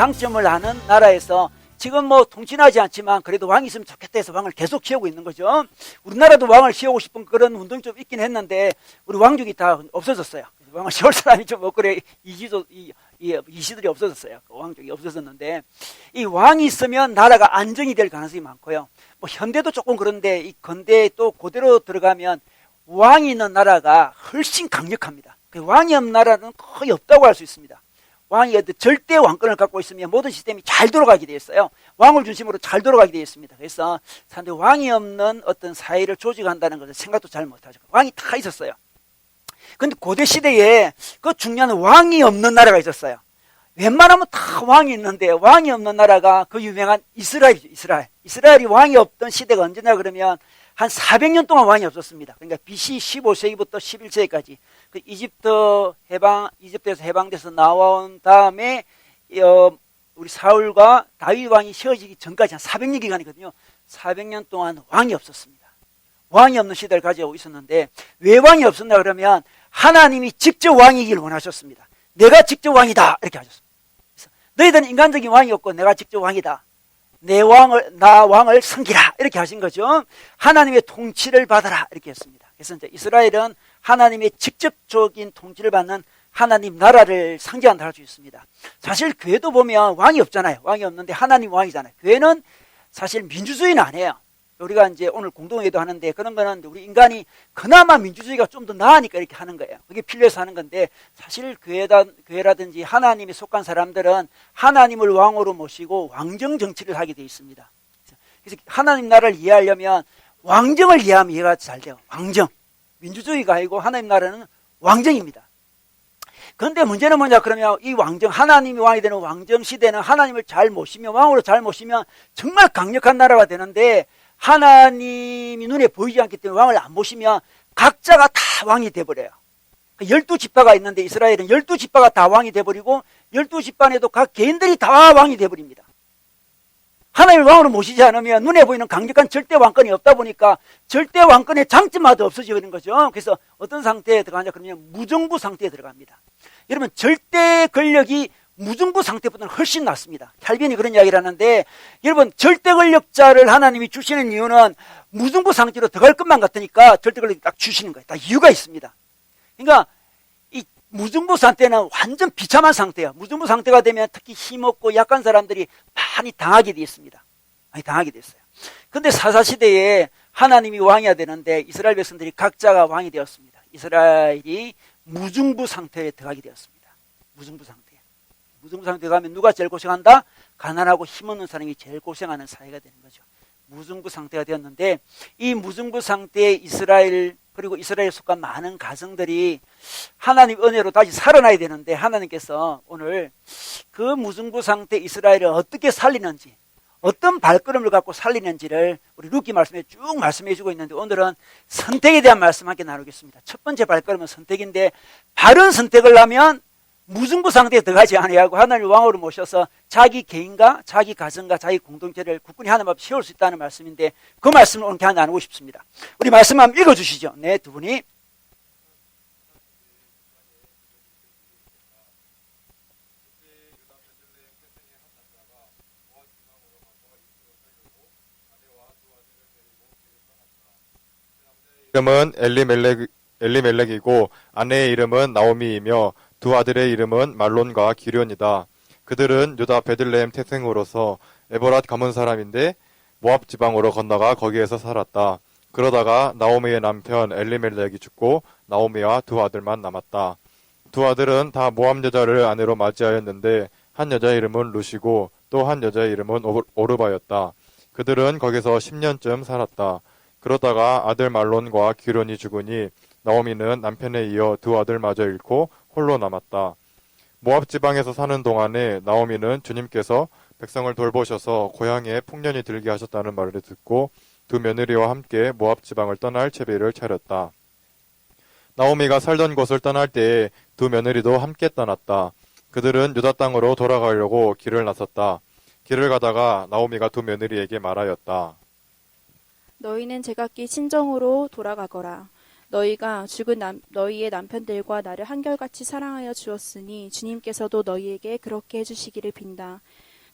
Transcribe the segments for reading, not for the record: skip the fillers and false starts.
장점을 아는 나라에서 지금 뭐 통치하지 않지만 그래도 왕이 있으면 좋겠다 해서 왕을 계속 키우고 있는 거죠. 우리나라도 왕을 키우고 싶은 그런 운동이 좀 있긴 했는데 우리 왕족이 다 없어졌어요. 왕을 세울 사람이 좀 없고 이시들이 없어졌어요. 왕족이 없어졌는데 이 왕이 있으면 나라가 안정이 될 가능성이 많고요. 뭐 현대도 조금 그런데 이 근대 또 그대로 들어가면 왕이 있는 나라가 훨씬 강력합니다. 왕이 없는 나라는 거의 없다고 할 수 있습니다. 왕이 절대 왕권을 갖고 있으면 모든 시스템이 잘 돌아가게 되어 있어요. 왕을 중심으로 잘 돌아가게 되어 있습니다. 그래서 사람들이 왕이 없는 어떤 사회를 조직한다는 것을 생각도 잘 못하죠. 왕이 다 있었어요. 근데 고대 시대에 그 중요한 왕이 없는 나라가 있었어요. 웬만하면 다 왕이 있는데 왕이 없는 나라가 그 유명한 이스라엘이죠. 이스라엘이 왕이 없던 시대가 언제냐 그러면 한 400년 동안 왕이 없었습니다. 그러니까 BC 15세기부터 11세기까지 그 이집트에서 해방돼서 나온 다음에 우리 사울과 다윗 왕이 세워지기 전까지 한 400년 기간이거든요. 400년 동안 왕이 없었습니다. 왕이 없는 시대를 가지고 있었는데 왜 왕이 없었나 그러면 하나님이 직접 왕이길 원하셨습니다. 내가 직접 왕이다 이렇게 하셨습니다. 그래서 너희들은 인간적인 왕이 없고 내가 직접 왕이다. 나 왕을 섬기라 이렇게 하신 거죠. 하나님의 통치를 받아라 이렇게 했습니다. 그래서 이제 이스라엘은 하나님의 직접적인 통치를 받는 하나님 나라를 상징한다 할 수 있습니다. 사실 교회도 보면 왕이 없잖아요. 왕이 없는데 하나님 왕이잖아요. 교회는 사실 민주주의는 아니에요. 우리가 이제 오늘 공동회의도 하는데 그런 거는 우리 인간이 그나마 민주주의가 좀 더 나으니까 이렇게 하는 거예요. 그게 필요해서 하는 건데 사실 교회라든지 하나님에 속한 사람들은 하나님을 왕으로 모시고 왕정 정치를 하게 되어 있습니다. 그래서 하나님 나라를 이해하려면 왕정을 이해하면 이해가 잘 돼요. 왕정. 민주주의가 아니고 하나님 나라는 왕정입니다. 그런데 문제는 뭐냐 그러면 이 왕정, 하나님이 왕이 되는 왕정 시대는 하나님을 잘 모시면 왕으로 잘 모시면 정말 강력한 나라가 되는데 하나님이 눈에 보이지 않기 때문에 왕을 안 모시면 각자가 다 왕이 돼버려요. 12지파가 있는데 이스라엘은 12지파가 다 왕이 돼버리고 12지파에도 각 개인들이 다 왕이 돼버립니다. 하나님을 왕으로 모시지 않으면 눈에 보이는 강력한 절대 왕권이 없다 보니까 절대 왕권의 장점마다 없어지는 거죠. 그래서 어떤 상태에 들어가냐 그러면 무정부 상태에 들어갑니다. 여러분 절대 권력이 무정부 상태보다는 훨씬 낫습니다. 칼빈이 그런 이야기를 하는데 여러분 절대 권력자를 하나님이 주시는 이유는 무정부 상태로 들어갈 것만 같으니까 절대 권력이 딱 주시는 거예요. 다 이유가 있습니다. 그러니까 이 무정부 상태는 완전 비참한 상태예요. 무정부 상태가 되면 특히 힘없고 약한 사람들이 많이 당하게 되어 있습니다. 많이 당하게 됐어요. 그런데 사사시대에 하나님이 왕이어야 되는데 이스라엘 백성들이 각자가 왕이 되었습니다. 이스라엘이 무정부 상태에 들어가게 되었습니다. 무정부 상태. 무정부 상태에 가면 누가 제일 고생한다? 가난하고 힘없는 사람이 제일 고생하는 사회가 되는 거죠. 무정부 상태가 되었는데 이 무정부 상태의 이스라엘 그리고 이스라엘에 속한 많은 가정들이 하나님 은혜로 다시 살아나야 되는데 하나님께서 오늘 그 무정부 상태 이스라엘을 어떻게 살리는지 어떤 발걸음을 갖고 살리는지를 우리 루키 말씀에 쭉 말씀해 주고 있는데 오늘은 선택에 대한 말씀 함께 나누겠습니다. 첫 번째 발걸음은 선택인데 바른 선택을 하면 무정부 상태에 들어가지 아니하고 하나님을 왕으로 모셔서 자기 개인과 자기 가정과 자기 공동체를 굳건히 하나님 앞에 세울 수 있다는 말씀인데 그 말씀을 오늘 함께 나누고 싶습니다. 우리 말씀 한번 읽어주시죠. 네, 두 분이. 이름은 엘리멜렉이고 아내의 이름은 나오미이며 두 아들의 이름은 말론과 기련이다. 그들은 유다 베들레헴 태생으로서 에보랏 가문 사람인데 모압 지방으로 건너가 거기에서 살았다. 그러다가 나오미의 남편 엘리멜렉이 죽고 나오미와 두 아들만 남았다. 두 아들은 다 모압 여자를 아내로 맞이하였는데 한 여자의 이름은 루시고 또 한 여자의 이름은 오르바였다. 그들은 거기서 10년쯤 살았다. 그러다가 아들 말론과 기련이 죽으니 나오미는 남편에 이어 두 아들마저 잃고 홀로 남았다. 모압 지방에서 사는 동안에 나오미는 주님께서 백성을 돌보셔서 고향에 풍년이 들게 하셨다는 말을 듣고 두 며느리와 함께 모압 지방을 떠날 채비를 차렸다. 나오미가 살던 곳을 떠날 때에 두 며느리도 함께 떠났다. 그들은 유다 땅으로 돌아가려고 길을 나섰다. 길을 가다가 나오미가 두 며느리에게 말하였다. 너희는 제각기 친정으로 돌아가거라. 너희가 죽은 너희의 남편들과 나를 한결같이 사랑하여 주었으니 주님께서도 너희에게 그렇게 해주시기를 빈다.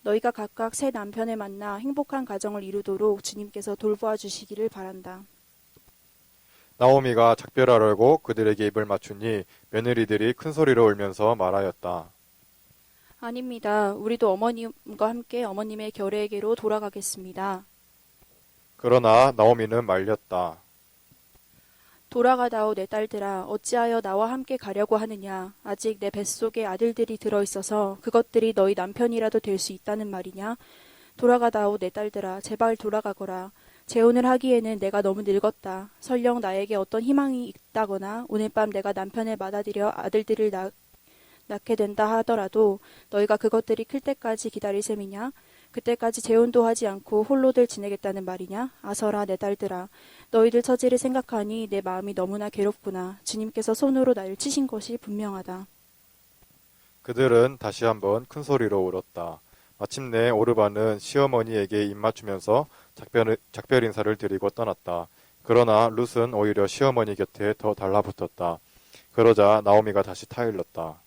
너희가 각각 새 남편을 만나 행복한 가정을 이루도록 주님께서 돌보아 주시기를 바란다. 나오미가 작별하려고 그들에게 입을 맞추니 며느리들이 큰 소리로 울면서 말하였다. 아닙니다. 우리도 어머님과 함께 어머님의 결례에게로 돌아가겠습니다. 그러나 나오미는 말렸다. 돌아가다오 내 딸들아, 어찌하여 나와 함께 가려고 하느냐? 아직 내 뱃속에 아들들이 들어있어서 그것들이 너희 남편이라도 될 수 있다는 말이냐? 돌아가다오 내 딸들아, 제발 돌아가거라. 재혼을 하기에는 내가 너무 늙었다. 설령 나에게 어떤 희망이 있다거나 오늘 밤 내가 남편을 받아들여 아들들을 낳게 된다 하더라도 너희가 그것들이 클 때까지 기다릴 셈이냐? 그때까지 재혼도 하지 않고 홀로들 지내겠다는 말이냐? 아서라 내 딸들아, 너희들 처지를 생각하니 내 마음이 너무나 괴롭구나. 주님께서 손으로 나를 치신 것이 분명하다. 그들은 다시 한번 큰 소리로 울었다. 마침내 오르반은 시어머니에게 입맞추면서 작별 인사를 드리고 떠났다. 그러나 룻은 오히려 시어머니 곁에 더 달라붙었다. 그러자 나오미가 다시 타일렀다.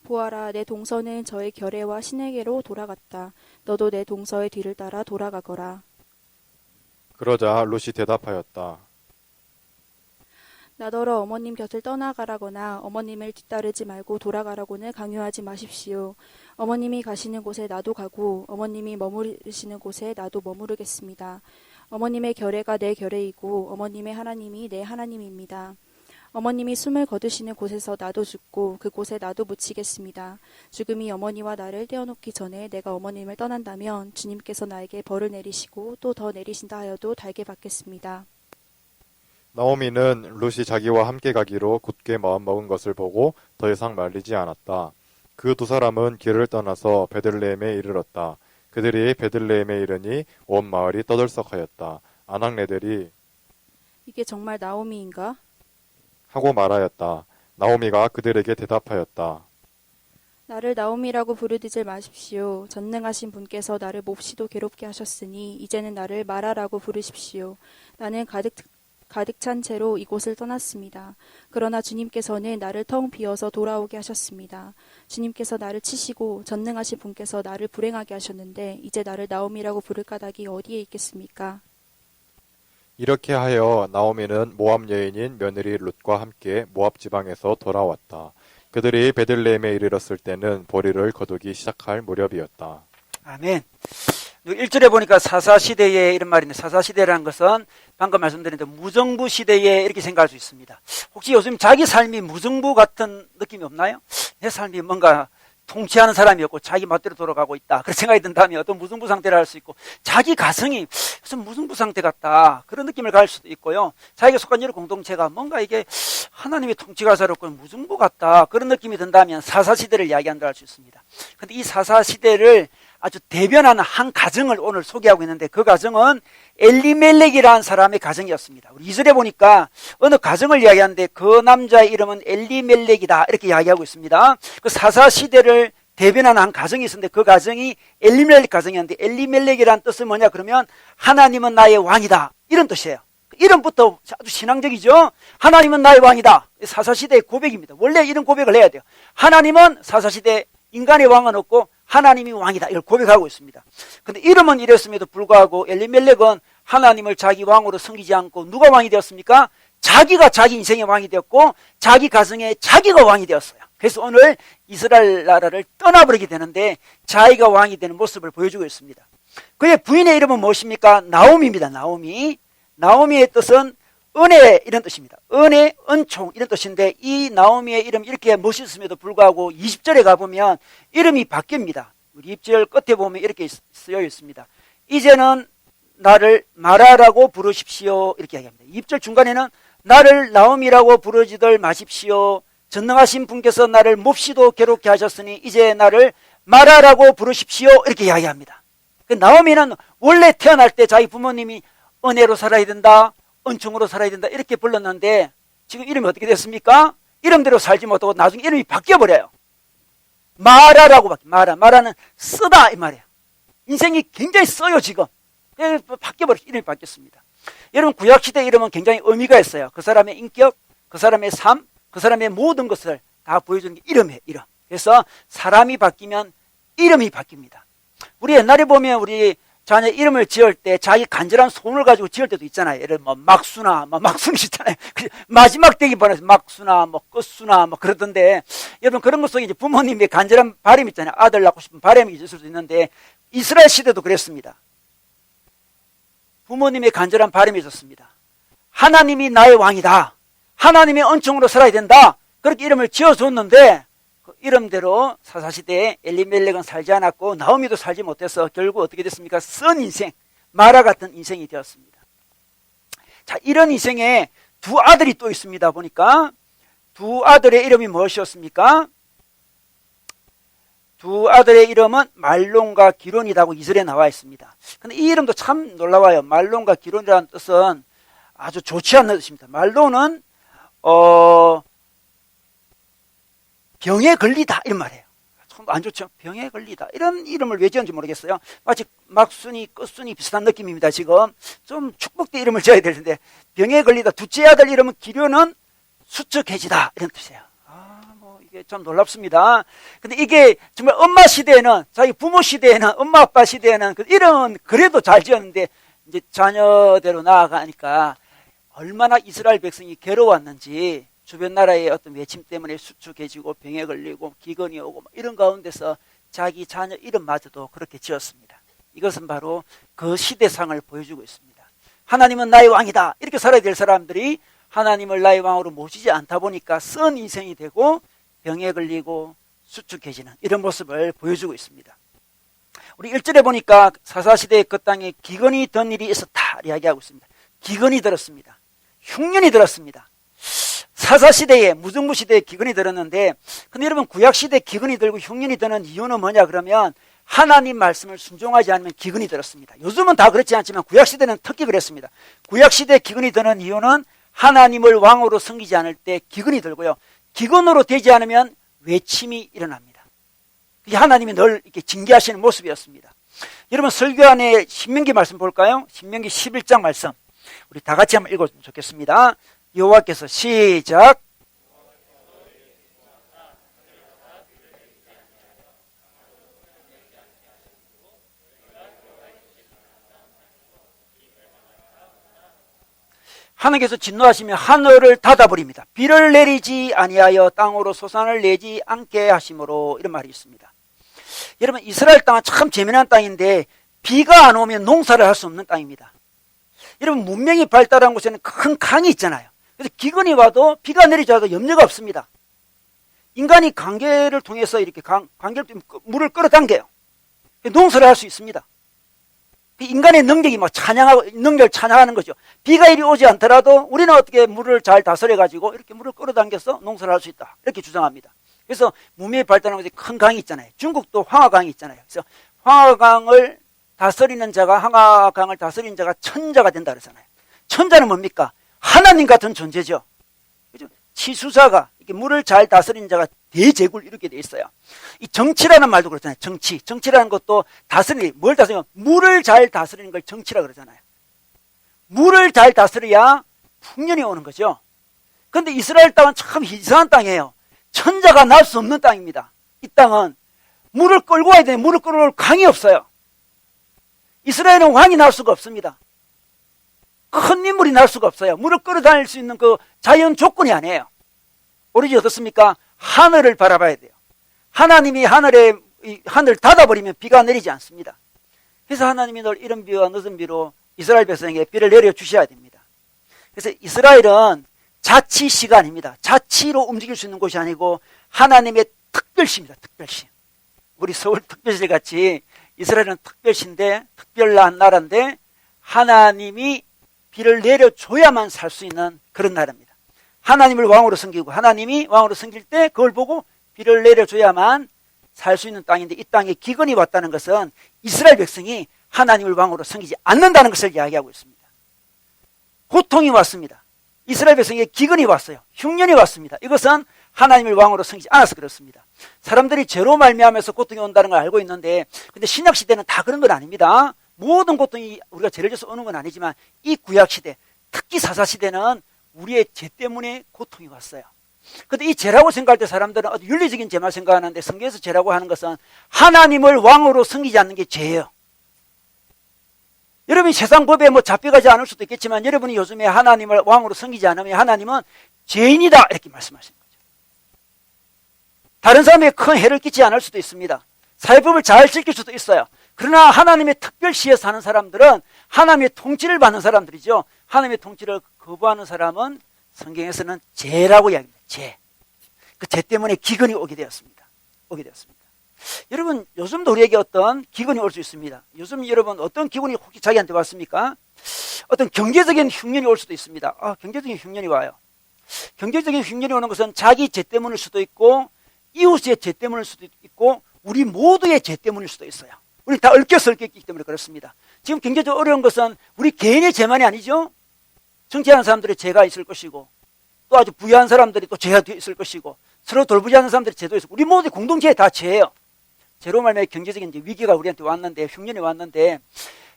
보아라, 내 동서는 저의 결례와 신에게로 돌아갔다. 너도 내 동서의 뒤를 따라 돌아가거라. 그러자 룻이 대답하였다. 나더러 어머님 곁을 떠나가라거나 어머님을 뒤따르지 말고 돌아가라고는 강요하지 마십시오. 어머님이 가시는 곳에 나도 가고 어머님이 머무르시는 곳에 나도 머무르겠습니다. 어머님의 결례가 내 결례이고 어머님의 하나님이 내 하나님입니다. 어머님이 숨을 거두시는 곳에서 나도 죽고 그곳에 나도 묻히겠습니다. 죽음이 어머니와 나를 떼어놓기 전에 내가 어머님을 떠난다면 주님께서 나에게 벌을 내리시고 또 더 내리신다 하여도 달게 받겠습니다. 나오미는 룻이 자기와 함께 가기로 굳게 마음먹은 것을 보고 더 이상 말리지 않았다. 그 두 사람은 길을 떠나서 베들레헴에 이르렀다. 그들이 베들레헴에 이르니 온 마을이 떠들썩하였다. 아낙네들이 이게 정말 나오미인가? 하고 말하였다. 나오미가 그들에게 대답하였다. 나를 나오미라고 부르짖을 마십시오. 전능하신 분께서 나를 몹시도 괴롭게 하셨으니 이제는 나를 마라라고 부르십시오. 나는 가득 찬 채로 이곳을 떠났습니다. 그러나 주님께서는 나를 텅 비어서 돌아오게 하셨습니다. 주님께서 나를 치시고 전능하신 분께서 나를 불행하게 하셨는데 이제 나를 나오미라고 부를 까닭이 어디에 있겠습니까? 이렇게 하여 나오미는 모압 여인인 며느리 룻과 함께 모압 지방에서 돌아왔다. 그들이 베들레헴에 이르렀을 때는 보리를 거두기 시작할 무렵이었다. 아멘. 1절에 보니까 사사시대에 이런 말인데, 사사시대라는 것은 방금 말씀드린 대로 무정부 시대에 이렇게 생각할 수 있습니다. 혹시 요즘 자기 삶이 무정부 같은 느낌이 없나요? 내 삶이 뭔가 통치하는 사람이었고 자기 멋대로 돌아가고 있다, 그런 생각이 든다면 어떤 무승부 상태를 할 수 있고, 자기 가정이 무슨 무승부 상태 같다, 그런 느낌을 가질 수도 있고요. 자기가 속한 여러 공동체가 뭔가 이게 하나님의 통치가 사롭고 무승부 같다, 그런 느낌이 든다면 사사시대를 이야기한다 할 수 있습니다. 그런데 이 사사시대를 아주 대변하는 한 가정을 오늘 소개하고 있는데, 그 가정은 엘리멜렉이라는 사람의 가정이었습니다. 우리 2절에 보니까 어느 가정을 이야기하는데 그 남자의 이름은 엘리멜렉이다, 이렇게 이야기하고 있습니다. 그 사사시대를 대변하는 한 가정이 있었는데 그 가정이 엘리멜렉 가정이었는데, 엘리멜렉이라는 뜻은 뭐냐 그러면 하나님은 나의 왕이다, 이런 뜻이에요. 이름부터 아주 신앙적이죠. 하나님은 나의 왕이다, 사사시대의 고백입니다. 원래 이런 고백을 해야 돼요. 하나님은, 사사시대 인간의 왕은 없고 하나님이 왕이다, 이걸 고백하고 있습니다. 근데 이름은 이랬음에도 불구하고 엘리멜렉은 하나님을 자기 왕으로 섬기지 않고 누가 왕이 되었습니까? 자기가 자기 인생의 왕이 되었고 자기 가정에 자기가 왕이 되었어요. 그래서 오늘 이스라엘 나라를 떠나버리게 되는데 자기가 왕이 되는 모습을 보여주고 있습니다. 그의 부인의 이름은 무엇입니까? 나오미입니다. 나오미. 나오미의 뜻은 은혜, 이런 뜻입니다. 은혜, 은총, 이런 뜻인데 이 나오미의 이름 이렇게 멋있음에도 불구하고 20절에 가보면 이름이 바뀝니다. 우리 20절 끝에 보면 이렇게 쓰여 있습니다. 이제는 나를 마라라고 부르십시오, 이렇게 이야기합니다. 20절 중간에는 나를 나오미라고 부르지들 마십시오. 전능하신 분께서 나를 몹시도 괴롭게 하셨으니 이제 나를 마라라고 부르십시오, 이렇게 이야기합니다. 나오미는 원래 태어날 때 자기 부모님이 은혜로 살아야 된다, 은총으로 살아야 된다, 이렇게 불렀는데 지금 이름이 어떻게 됐습니까? 이름대로 살지 못하고 나중에 이름이 바뀌어버려요. 마라라고 바뀌어요. 마라는 쓰다, 이 말이에요. 인생이 굉장히 써요, 지금. 바뀌어버려, 이름이 바뀌었습니다. 여러분 구약시대 이름은 굉장히 의미가 있어요. 그 사람의 인격, 그 사람의 삶, 그 사람의 모든 것을 다 보여주는 게 이름이에요. 이름. 그래서 사람이 바뀌면 이름이 바뀝니다. 우리 옛날에 보면 우리 자녀 이름을 지을 때 자기 간절한 소원을 가지고 지을 때도 있잖아요. 예를 들면 막수나 막순이 있잖아요. 마지막 되기 번해서 막수나 끝수나 그러던데, 여러분 그런 것 속에 이제 부모님의 간절한 바람이 있잖아요. 아들 낳고 싶은 바람이 있을 수도 있는데 이스라엘 시대도 그랬습니다. 부모님의 간절한 바람이 있었습니다. 하나님이 나의 왕이다. 하나님의 은총으로 살아야 된다. 그렇게 이름을 지어줬는데 그 이름대로 사사시대에 엘리멜렉은 살지 않았고 나오미도 살지 못해서 결국 어떻게 됐습니까? 쓴 인생, 마라 같은 인생이 되었습니다. 자, 이런 인생에 두 아들이 또 있습니다. 보니까 두 아들의 이름이 무엇이었습니까? 두 아들의 이름은 말론과 기론이라고 2절에 나와 있습니다. 근데 이 이름도 참 놀라워요. 말론과 기론이라는 뜻은 아주 좋지 않는 뜻입니다. 말론은 병에 걸리다 이런 말이에요. 참 안 좋죠. 병에 걸리다 이런 이름을 왜 지었는지 모르겠어요. 마치 막순이 끝순이 비슷한 느낌입니다. 지금 좀 축복된 이름을 지어야 될 텐데 병에 걸리다. 둘째 아들 이름은 기련은 수척해지다 이런 뜻이에요. 이게 참 놀랍습니다. 근데 이게 정말 엄마 시대에는, 자기 부모 시대에는, 엄마 아빠 시대에는 그 이름은 그래도 잘 지었는데 이제 자녀대로 나아가니까 얼마나 이스라엘 백성이 괴로웠는지, 주변 나라의 어떤 외침 때문에 수축해지고 병에 걸리고 기근이 오고 이런 가운데서 자기 자녀 이름마저도 그렇게 지었습니다. 이것은 바로 그 시대상을 보여주고 있습니다. 하나님은 나의 왕이다. 이렇게 살아야 될 사람들이 하나님을 나의 왕으로 모시지 않다 보니까 쓴 인생이 되고 병에 걸리고 수축해지는 이런 모습을 보여주고 있습니다. 우리 1절에 보니까 사사시대의 그 땅에 기근이 든 일이 있었다 이야기하고 있습니다. 기근이 들었습니다. 흉년이 들었습니다. 사사시대에 무정부시대에 기근이 들었는데, 근데 여러분 구약시대에 기근이 들고 흉년이 드는 이유는 뭐냐 그러면 하나님 말씀을 순종하지 않으면 기근이 들었습니다. 요즘은 다 그렇지 않지만 구약시대는 특히 그랬습니다. 구약시대에 기근이 드는 이유는 하나님을 왕으로 섬기지 않을 때 기근이 들고요, 기근으로 되지 않으면 외침이 일어납니다. 그게 하나님이 늘 이렇게 징계하시는 모습이었습니다. 여러분 설교 안에 신명기 말씀 볼까요? 신명기 11장 말씀 우리 다 같이 한번 읽어주면 좋겠습니다. 여호와께서 시작. 하나님께서 진노하시며 하늘을 닫아버립니다. 비를 내리지 아니하여 땅으로 소산을 내지 않게 하심으로, 이런 말이 있습니다. 여러분 이스라엘 땅은 참 재미난 땅인데 비가 안 오면 농사를 할 수 없는 땅입니다. 여러분 문명이 발달한 곳에는 큰 강이 있잖아요. 그래서 기근이 와도 비가 내리지 않아도 염려가 없습니다. 인간이 관계를 통해서 이렇게 관계를 통해 물을 끌어당겨요. 농사를 할 수 있습니다. 인간의 능력이 막 능력을 찬양하는 거죠. 비가 이리 오지 않더라도 우리는 어떻게 물을 잘 다스려가지고 이렇게 물을 끌어당겨서 농사를 할 수 있다. 이렇게 주장합니다. 그래서 문명이 발달한 곳에 큰 강이 있잖아요. 중국도 황하강이 있잖아요. 그래서 황하강을 다스리는 자가 천자가 된다 그러잖아요. 천자는 뭡니까? 하나님 같은 존재죠. 그죠? 치수자가, 이렇게 물을 잘 다스리는 자가 대제국을 이루게 돼 있어요. 이 정치라는 말도 그렇잖아요. 정치라는 것도 뭘 다스리냐? 물을 잘 다스리는 걸 정치라 그러잖아요. 물을 잘 다스려야 풍년이 오는 거죠. 그런데 이스라엘 땅은 참 이상한 땅이에요. 천자가 날 수 없는 땅입니다. 이 땅은 물을 끌고 와야 되는데 물을 끌어올 강이 없어요. 이스라엘은 왕이 날 수가 없습니다. 큰 인물이 날 수가 없어요. 물을 끌어다닐 수 있는 그 자연 조건이 아니에요. 오로지 어떻습니까? 하늘을 바라봐야 돼요. 하나님이 하늘 닫아버리면 비가 내리지 않습니다. 그래서 하나님이 늘 이른 비와 늦은 비로 이스라엘 백성에게 비를 내려주셔야 됩니다. 그래서 이스라엘은 자치시가 아닙니다. 자치로 움직일 수 있는 곳이 아니고 하나님의 특별시입니다. 특별시. 우리 서울 특별시 같이 이스라엘은 특별시인데, 특별한 나라인데 하나님이 비를 내려줘야만 살 수 있는 그런 나라입니다. 하나님을 왕으로 섬기고 하나님이 왕으로 섬길 때 그걸 보고 비를 내려줘야만 살 수 있는 땅인데, 이 땅에 기근이 왔다는 것은 이스라엘 백성이 하나님을 왕으로 섬기지 않는다는 것을 이야기하고 있습니다. 고통이 왔습니다. 이스라엘 백성에게 기근이 왔어요. 흉년이 왔습니다. 이것은 하나님을 왕으로 섬기지 않아서 그렇습니다. 사람들이 죄로 말미암아서 고통이 온다는 걸 알고 있는데, 근데 신약 시대는 다 그런 건 아닙니다. 모든 고통이 우리가 죄를 져서 오는 건 아니지만 이 구약시대, 특히 사사시대는 우리의 죄 때문에 고통이 왔어요. 근데 이 죄라고 생각할 때 사람들은 아주 윤리적인 죄만 생각하는데 성경에서 죄라고 하는 것은 하나님을 왕으로 섬기지 않는 게 죄예요. 여러분이 세상 법에 뭐 잡혀가지 않을 수도 있겠지만 여러분이 요즘에 하나님을 왕으로 섬기지 않으면 하나님은 죄인이다 이렇게 말씀하시는 거죠. 다른 사람에게 큰 해를 끼치지 않을 수도 있습니다. 사회법을 잘 지킬 수도 있어요. 그러나 하나님의 특별시에 사는 사람들은 하나님의 통치를 받는 사람들이죠. 하나님의 통치를 거부하는 사람은 성경에서는 죄라고 이야기합니다. 죄. 그 죄 때문에 기근이 오게 되었습니다. 여러분, 요즘도 우리에게 어떤 기근이 올 수 있습니다. 요즘 여러분 어떤 기근이 혹시 자기한테 왔습니까? 어떤 경제적인 흉년이 올 수도 있습니다. 경제적인 흉년이 와요. 경제적인 흉년이 오는 것은 자기 죄 때문일 수도 있고 이웃의 죄 때문일 수도 있고 우리 모두의 죄 때문일 수도 있어요. 우리 다 얽혀서 있기 때문에 그렇습니다. 지금 경제적으로 어려운 것은 우리 개인의 죄만이 아니죠. 정치하는 사람들의 죄가 있을 것이고 또 아주 부유한 사람들이 또 죄가 있을 것이고 서로 돌보지 않는 사람들의 죄도 있고 우리 모두 공동체에 다 죄예요. 죄로 말미암아 경제적인 위기가 우리한테 왔는데 흉년이 왔는데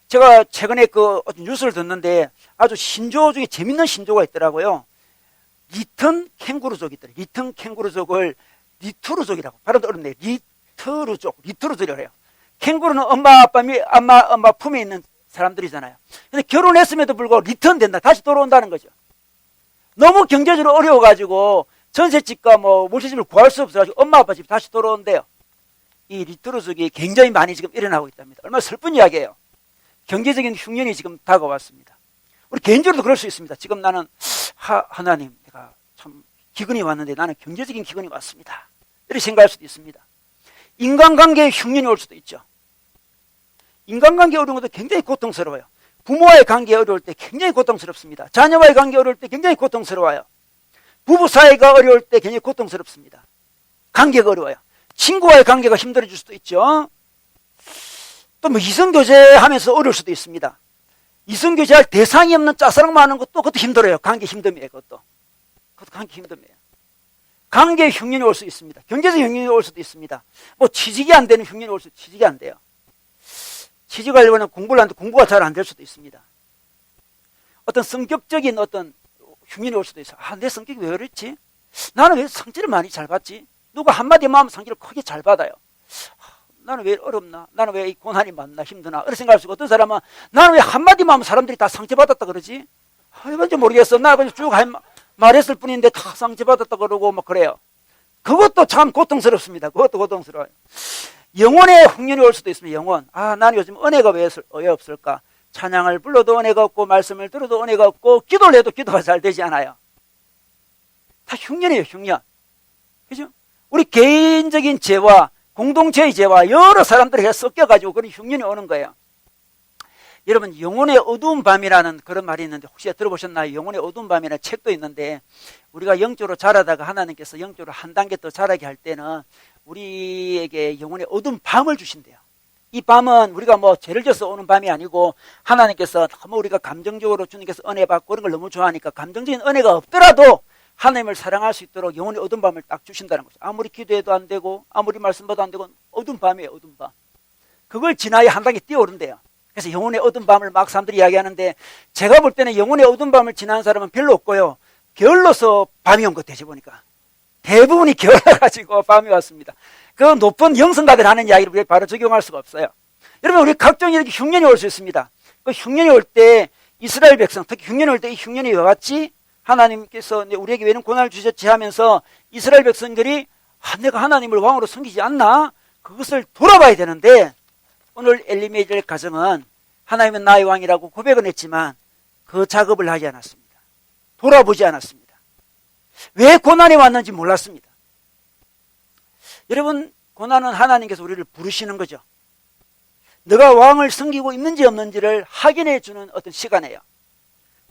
제가 최근에 그 뉴스를 듣는데 아주 신조 중에 재밌는 신조가 있더라고요. 리턴 캥거루족이 있더라고요. 리턴 캥거루족을 리투르족이라고 발음도 어렵네요. 리투르족이라고 해요. 캥거루는 엄마 품에 있는 사람들이잖아요. 근데 결혼했음에도 불구하고 리턴 된다. 다시 돌아온다는 거죠. 너무 경제적으로 어려워가지고 전셋집과 뭐 물세집을 구할 수 없어가지고 엄마 아빠 집 다시 돌아온대요. 이 리투르족이 굉장히 많이 지금 일어나고 있답니다. 얼마나 슬픈 이야기예요. 경제적인 흉년이 지금 다가왔습니다. 우리 개인적으로도 그럴 수 있습니다. 지금 나는 하나님 내가 참 기근이 왔는데 나는 경제적인 기근이 왔습니다. 이렇게 생각할 수도 있습니다. 인간관계에 흉년이 올 수도 있죠. 인간관계 어려운 것도 굉장히 고통스러워요. 부모와의 관계 어려울 때 굉장히 고통스럽습니다. 자녀와의 관계 어려울 때 굉장히 고통스러워요. 부부 사이가 어려울 때 굉장히 고통스럽습니다. 관계가 어려워요. 친구와의 관계가 힘들어질 수도 있죠. 또 뭐 이성교제하면서 어려울 수도 있습니다. 이성교제할 대상이 없는 짝사랑 많은 것도 그것도 힘들어요. 관계 힘듦이에요. 그것도 관계 힘듦이에요. 관계에 흉년이 올 수 있습니다. 경제적 흉년이 올 수도 있습니다. 뭐 취직이 안 되는 흉년이 올 수도 취직이 안 돼요. 취직하려면 공부를 하는데 공부가 잘 안 될 수도 있습니다. 어떤 성격적인 어떤 흉년이 올 수도 있어요. 내 성격이 왜 그렇지? 나는 왜 상처를 많이 잘 받지? 누가 한마디만 하면 상처를 크게 잘 받아요. 나는 왜 어렵나? 나는 왜 이 고난이 많나? 힘드나? 이렇게 생각할 수 있고 어떤 사람은 나는 왜 한마디만 하면 사람들이 다 상처받았다 그러지? 이건지 모르겠어. 나 그냥 쭉 말했을 뿐인데 다 상처받았다 그러고 막 그래요. 그것도 참 고통스럽습니다. 그것도 고통스러워요. 영혼의 흉년이 올 수도 있습니다. 영혼. 나는 요즘 은혜가 왜 없을까? 찬양을 불러도 은혜가 없고 말씀을 들어도 은혜가 없고 기도를 해도 기도가 잘 되지 않아요. 다 흉년이에요. 흉년. 그죠? 우리 개인적인 죄와 공동체의 죄와 여러 사람들이 섞여가지고 그런 흉년이 오는 거예요. 여러분 영혼의 어두운 밤이라는 그런 말이 있는데 혹시 들어보셨나요? 영혼의 어두운 밤이라는 책도 있는데 우리가 영적으로 자라다가 하나님께서 영적으로 한 단계 더 자라게 할 때는 우리에게 영혼의 어두운 밤을 주신대요. 이 밤은 우리가 뭐 죄를 져서 오는 밤이 아니고 하나님께서 너무 우리가 감정적으로 주님께서 은혜 받고 그런 걸 너무 좋아하니까 감정적인 은혜가 없더라도 하나님을 사랑할 수 있도록 영혼의 어두운 밤을 딱 주신다는 거죠. 아무리 기도해도 안 되고 아무리 말씀봐도 안 되고 어두운 밤이에요. 어두운 밤. 그걸 지나야 한 단계 뛰어오른대요. 그래서 영혼의 어두운 밤을 막 사람들이 이야기하는데 제가 볼 때는 영혼의 어두운 밤을 지나는 사람은 별로 없고요. 게을러서 밤이 온 것 같아요. 보니까 대부분이 게을러가지고 밤이 왔습니다. 그 높은 영성가들 하는 이야기를 바로 적용할 수가 없어요. 여러분 우리 각종 이렇게 흉년이 올 수 있습니다. 그 흉년이 올 때 이스라엘 백성 특히 흉년이 올 때 이 흉년이 왜 왔지? 하나님께서 우리에게 왜 이런 고난을 주셨지 하면서 이스라엘 백성들이 내가 하나님을 왕으로 섬기지 않나? 그것을 돌아봐야 되는데 오늘 엘리메젤 가정은 하나님은 나의 왕이라고 고백은 했지만 그 작업을 하지 않았습니다. 돌아보지 않았습니다. 왜 고난이 왔는지 몰랐습니다. 여러분 고난은 하나님께서 우리를 부르시는 거죠. 너가 왕을 섬기고 있는지 없는지를 확인해 주는 어떤 시간이에요.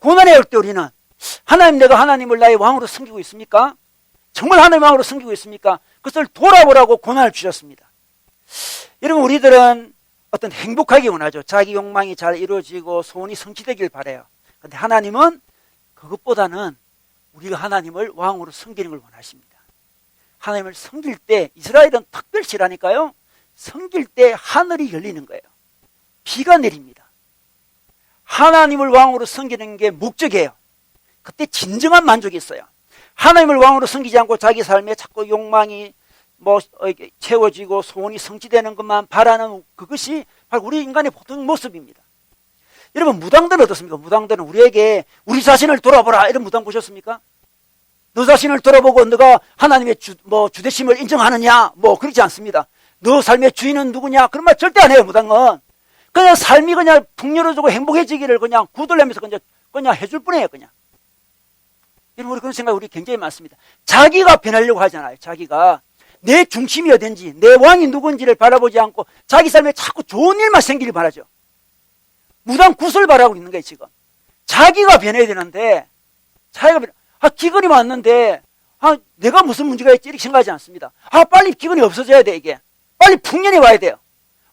고난이 올 때 우리는 하나님 내가 하나님을 나의 왕으로 섬기고 있습니까? 정말 하나님 왕으로 섬기고 있습니까? 그것을 돌아보라고 고난을 주셨습니다. 여러분 우리들은 어떤 행복하기 원하죠. 자기 욕망이 잘 이루어지고 소원이 성취되길 바라요. 그런데 하나님은 그것보다는 우리가 하나님을 왕으로 섬기는 걸 원하십니다. 하나님을 섬길 때 이스라엘은 특별시라니까요. 섬길 때 하늘이 열리는 거예요. 비가 내립니다. 하나님을 왕으로 섬기는 게 목적이에요. 그때 진정한 만족이 있어요. 하나님을 왕으로 섬기지 않고 자기 삶에 자꾸 욕망이 채워지고 소원이 성취되는 것만 바라는 그것이 바로 우리 인간의 보통 모습입니다. 여러분, 무당들은 어떻습니까? 무당들은 우리에게 우리 자신을 돌아보라 이런 무당 보셨습니까? 너 자신을 돌아보고 너가 하나님의 주대심을 인정하느냐? 그렇지 않습니다. 너 삶의 주인은 누구냐? 그런 말 절대 안 해요, 무당은. 그냥 삶이 그냥 풍요로워지고 행복해지기를 그냥 구들내면서 그냥 해줄 뿐이에요, 그냥. 여러분, 우리 그런 생각 우리 굉장히 많습니다. 자기가 변하려고 하잖아요, 자기가. 내 중심이 어딘지, 내 왕이 누군지를 바라보지 않고 자기 삶에 자꾸 좋은 일만 생기길 바라죠. 무당 굿을 바라고 있는 거예요, 지금. 자기가 변해야 되는데, 기근이 왔는데, 내가 무슨 문제가 있지? 이렇게 생각하지 않습니다. 빨리 기근이 없어져야 돼, 이게. 빨리 풍년이 와야 돼요.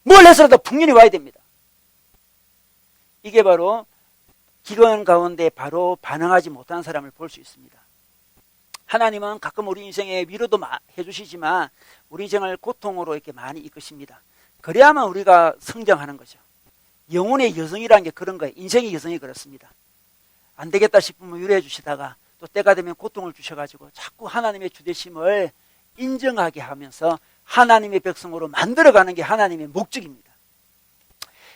뭘 해서라도 풍년이 와야 됩니다. 이게 바로 기근 가운데 바로 반응하지 못한 사람을 볼 수 있습니다. 하나님은 가끔 우리 인생에 위로도 해주시지만 우리 인생을 고통으로 이렇게 많이 이끄십니다. 그래야만 우리가 성장하는 거죠. 영혼의 여성이라는 게 그런 거예요. 인생의 여성이 그렇습니다. 안 되겠다 싶으면 위로해 주시다가 또 때가 되면 고통을 주셔가지고 자꾸 하나님의 주되심을 인정하게 하면서 하나님의 백성으로 만들어가는 게 하나님의 목적입니다.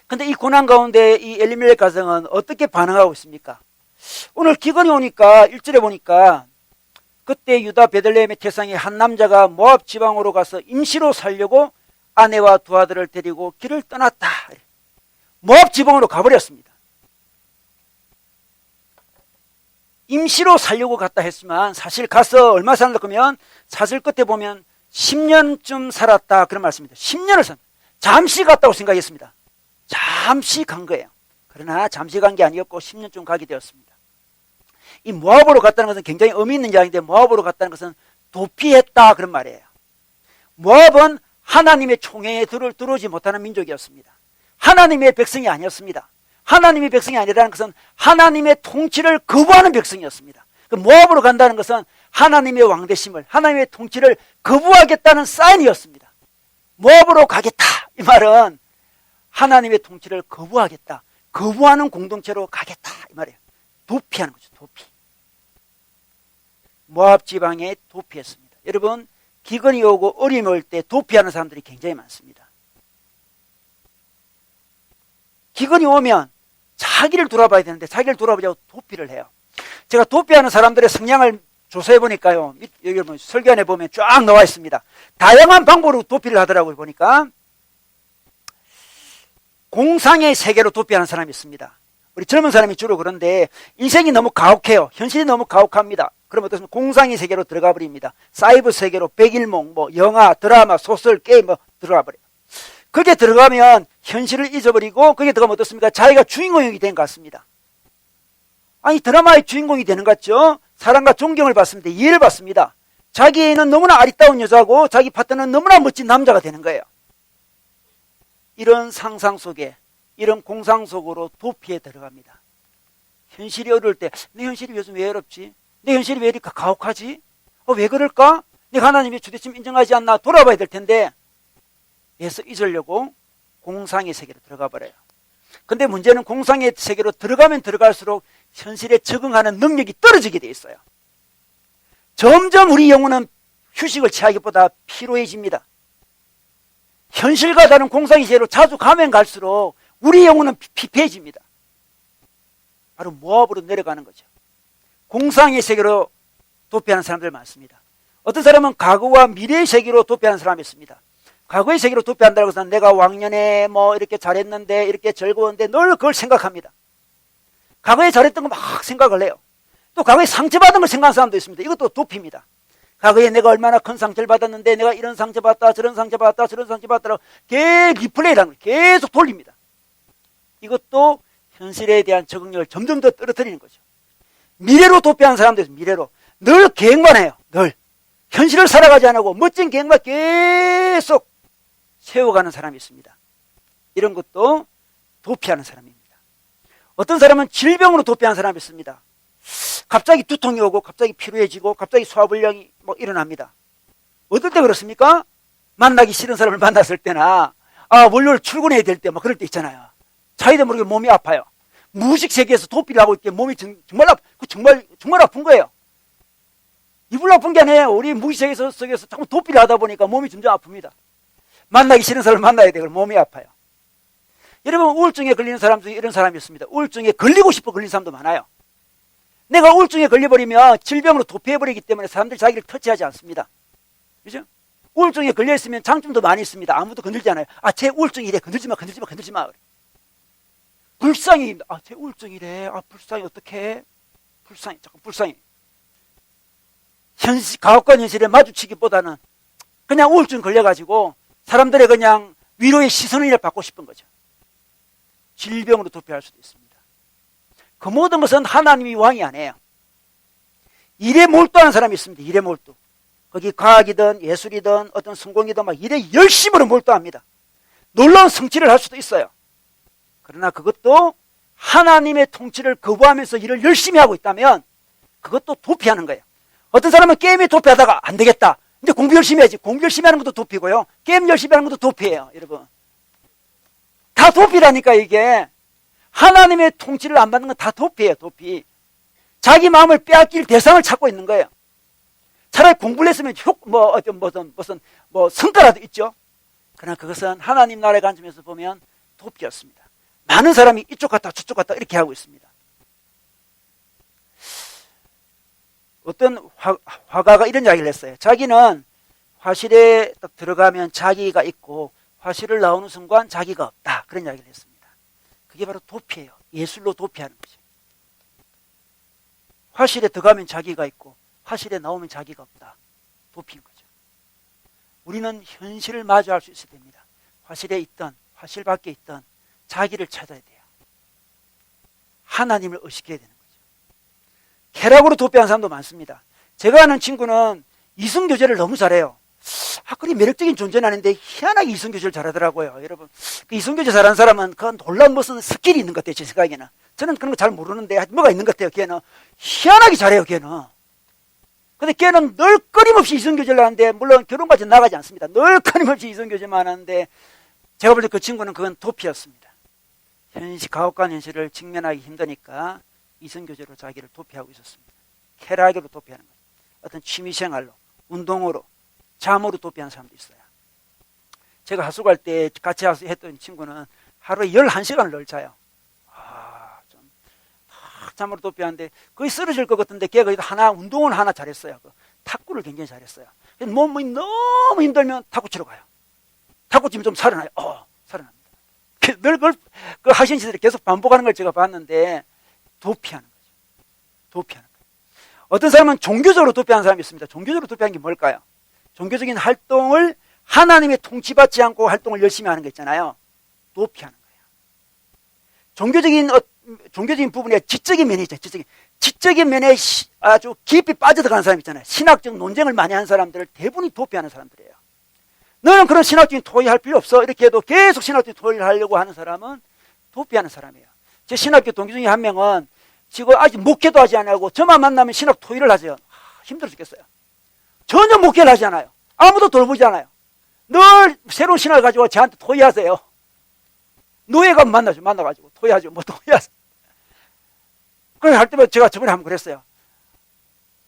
근데 이 고난 가운데 이 엘리멜렉 가정은 어떻게 반응하고 있습니까? 오늘 기근이 오니까 1절에 보니까 그때 유다 베들레헴의 태상의 한 남자가 모압 지방으로 가서 임시로 살려고 아내와 두 아들을 데리고 길을 떠났다. 모압 지방으로 가버렸습니다. 임시로 살려고 갔다 했지만 사실 가서 얼마 살았다 그러면 사실 끝에 보면 10년쯤 살았다 그런 말씀입니다. 10년을 잠시 갔다고 생각했습니다. 잠시 간 거예요. 그러나 잠시 간 게 아니었고 10년쯤 가게 되었습니다. 이 모압으로 갔다는 것은 굉장히 의미 있는 이야기인데 모압으로 갔다는 것은 도피했다 그런 말이에요. 모압은 하나님의 총회에 들어오지 못하는 민족이었습니다. 하나님의 백성이 아니었습니다. 하나님의 백성이 아니라는 것은 하나님의 통치를 거부하는 백성이었습니다. 모압으로 간다는 것은 하나님의 왕대심을, 하나님의 통치를 거부하겠다는 사인이었습니다. 모압으로 가겠다 이 말은 하나님의 통치를 거부하겠다, 거부하는 공동체로 가겠다 이 말이에요. 도피하는 거죠. 도피. 모압 지방에 도피했습니다. 여러분, 기근이 오고 어려움이 올 때 도피하는 사람들이 굉장히 많습니다. 기근이 오면 자기를 돌아봐야 되는데 자기를 돌아보자고 도피를 해요. 제가 도피하는 사람들의 성향을 조사해 보니까요, 여기 보면 설교안에 보면 쫙 나와 있습니다. 다양한 방법으로 도피를 하더라고요. 보니까 공상의 세계로 도피하는 사람이 있습니다. 우리 젊은 사람이 주로 그런데 인생이 너무 가혹해요. 현실이 너무 가혹합니다. 그러면 어떻습니까? 공상의 세계로 들어가 버립니다. 사이버 세계로 백일몽, 영화, 드라마, 소설, 게임 들어가 버려요. 그게 들어가면 현실을 잊어버리고 그게 들어가면 어떻습니까? 자기가 주인공이 된 것 같습니다. 아니, 드라마의 주인공이 되는 것 같죠? 사랑과 존경을 받습니다. 이해를 받습니다. 자기는 너무나 아리따운 여자고 자기 파트너는 너무나 멋진 남자가 되는 거예요. 이런 상상 속에, 이런 공상 속으로 도피에 들어갑니다. 현실이 어려울 때 내 현실이 요즘 왜 어렵지? 내 현실이 왜 이렇게 가혹하지? 왜 그럴까? 내가 하나님의 주대심 인정하지 않나 돌아봐야 될 텐데 해서 잊으려고 공상의 세계로 들어가 버려요. 근데 문제는 공상의 세계로 들어가면 들어갈수록 현실에 적응하는 능력이 떨어지게 돼 있어요. 점점 우리 영혼은 휴식을 취하기보다 피로해집니다. 현실과 다른 공상의 세계로 자주 가면 갈수록 우리 영혼은 피폐해집니다. 바로 모압으로 내려가는 거죠. 공상의 세계로 도피하는 사람들 많습니다. 어떤 사람은 과거와 미래의 세계로 도피하는 사람이 있습니다. 과거의 세계로 도피한다고 해서 내가 왕년에 이렇게 잘했는데 이렇게 즐거웠는데 늘 그걸 생각합니다. 과거에 잘했던 거 막 생각을 해요. 또 과거에 상처받은 걸 생각하는 사람도 있습니다. 이것도 도피입니다. 과거에 내가 얼마나 큰 상처를 받았는데 내가 이런 상처 받았다 저런 상처 받았다 저런 상처 받았다 계속 리플레이라는 걸 계속 돌립니다. 이것도 현실에 대한 적응력을 점점 더 떨어뜨리는 거죠. 미래로 도피하는 사람들 있습니다. 미래로 늘 계획만 해요. 늘 현실을 살아가지 않고 멋진 계획만 계속 세워가는 사람이 있습니다. 이런 것도 도피하는 사람입니다. 어떤 사람은 질병으로 도피하는 사람이 있습니다. 갑자기 두통이 오고 갑자기 피로해지고 갑자기 소화불량이 일어납니다. 어떨 때 그렇습니까? 만나기 싫은 사람을 만났을 때나 월요일 출근해야 될 때 그럴 때 있잖아요. 자기도 모르게 몸이 아파요. 무의식 세계에서 도피를 하고 있게 몸이 정말 아픈 거예요. 이불 아픈 게 아니에요. 우리 무의식 세계에서 자꾸 도피를 하다 보니까 몸이 점점 아픕니다. 만나기 싫은 사람을 만나야 되고 몸이 아파요. 여러분, 우울증에 걸리는 사람 중에 이런 사람이 있습니다. 우울증에 걸리고 싶어 걸리는 사람도 많아요. 내가 우울증에 걸려버리면 질병으로 도피해버리기 때문에 사람들이 자기를 터치하지 않습니다. 그죠? 우울증에 걸려있으면 장점도 많이 있습니다. 아무도 건들지 않아요. 아, 제 우울증이래. 건들지 마. 불쌍히, 아, 제 우울증이래. 아, 불쌍히, 어떡해? 자꾸 불쌍히. 가혹한 현실에 마주치기보다는 그냥 우울증 걸려가지고 사람들의 그냥 위로의 시선을 받고 싶은 거죠. 질병으로 도피할 수도 있습니다. 그 모든 것은 하나님이 왕이 아니에요. 일에 몰두하는 사람이 있습니다. 일에 몰두. 거기 과학이든 예술이든 어떤 성공이든 막 일에 열심으로 몰두합니다. 놀라운 성취를 할 수도 있어요. 그러나 그것도 하나님의 통치를 거부하면서 일을 열심히 하고 있다면 그것도 도피하는 거예요. 어떤 사람은 게임에 도피하다가 안 되겠다. 이제 공부 열심히 해야지. 공부 열심히 하는 것도 도피고요. 게임 열심히 하는 것도 도피예요. 여러분. 다 도피라니까 이게. 하나님의 통치를 안 받는 건 다 도피예요. 도피. 자기 마음을 빼앗길 대상을 찾고 있는 거예요. 차라리 공부를 했으면 무슨 성과라도 있죠. 그러나 그것은 하나님 나라의 관점에서 보면 도피였습니다. 많은 사람이 이쪽 갔다 저쪽 갔다 이렇게 하고 있습니다. 어떤 화가가 이런 이야기를 했어요. 자기는 화실에 딱 들어가면 자기가 있고 화실을 나오는 순간 자기가 없다. 그런 이야기를 했습니다. 그게 바로 도피예요. 예술로 도피하는 거죠. 화실에 들어가면 자기가 있고 화실에 나오면 자기가 없다. 도피인 거죠. 우리는 현실을 마주할 수 있어야 됩니다. 화실에 있든 화실 밖에 있든 자기를 찾아야 돼요. 하나님을 의식해야 되는 거죠. 쾌락으로 도피하는 사람도 많습니다. 제가 아는 친구는 이성교제를 너무 잘해요. 그리 매력적인 존재는 아닌데 희한하게 이성교제를 잘하더라고요. 여러분, 그 이성교제 잘하는 사람은 그 놀라운 무슨 스킬이 있는 것 같아요. 제 생각에는. 저는 그런 거 잘 모르는데 뭐가 있는 것 같아요. 걔는 희한하게 잘해요. 걔는. 근데 걔는 늘 끊임없이 이성교제를 하는데, 물론 결혼까지 나가지 않습니다. 늘 끊임없이 이성교제만 하는데 제가 볼 때 그 친구는 그건 도피였습니다. 가혹한 현실을 직면하기 힘드니까 이성교제로 자기를 도피하고 있었습니다. 쾌락으로 도피하는 거죠. 어떤 취미생활로, 운동으로, 잠으로 도피하는 사람도 있어요. 제가 하수 갈 때 같이 하수했던 친구는 하루에 11시간을 늘 자요. 잠으로 도피하는데 거의 쓰러질 것 같은데 걔가 운동을 하나 잘했어요. 탁구를 굉장히 잘했어요. 몸이 너무 힘들면 탁구 치러 가요. 탁구 치면 좀 살아나요. 살아납니다. 늘 그 하신 시절에 계속 반복하는 걸 제가 봤는데 도피하는 거죠. 도피하는 거예요. 어떤 사람은 종교적으로 도피하는 사람이 있습니다. 종교적으로 도피하는 게 뭘까요? 종교적인 활동을 하나님의 통치받지 않고 활동을 열심히 하는 거 있잖아요. 도피하는 거예요. 종교적인 부분에 지적인 면이 있죠. 지적인 면에 아주 깊이 빠져들어가는 사람 있잖아요. 신학적 논쟁을 많이 하는 사람들을 대부분이 도피하는 사람들이에요. 너는 그런 신학적인 토의할 필요 없어. 이렇게 해도 계속 신학적인 토의를 하려고 하는 사람은 도피하는 사람이에요. 제 신학교 동기 중에 한 명은 지금 아직 목회도 하지 않고 저만 만나면 신학 토의를 하세요. 힘들어 죽겠어요. 전혀 목회를 하지 않아요. 아무도 돌보지 않아요. 늘 새로운 신학을 가지고 저한테 토의하세요. 노예가 만나가지고 토의하죠. 토의하세요. 그래 할 때마다 제가 저번에 한번 그랬어요.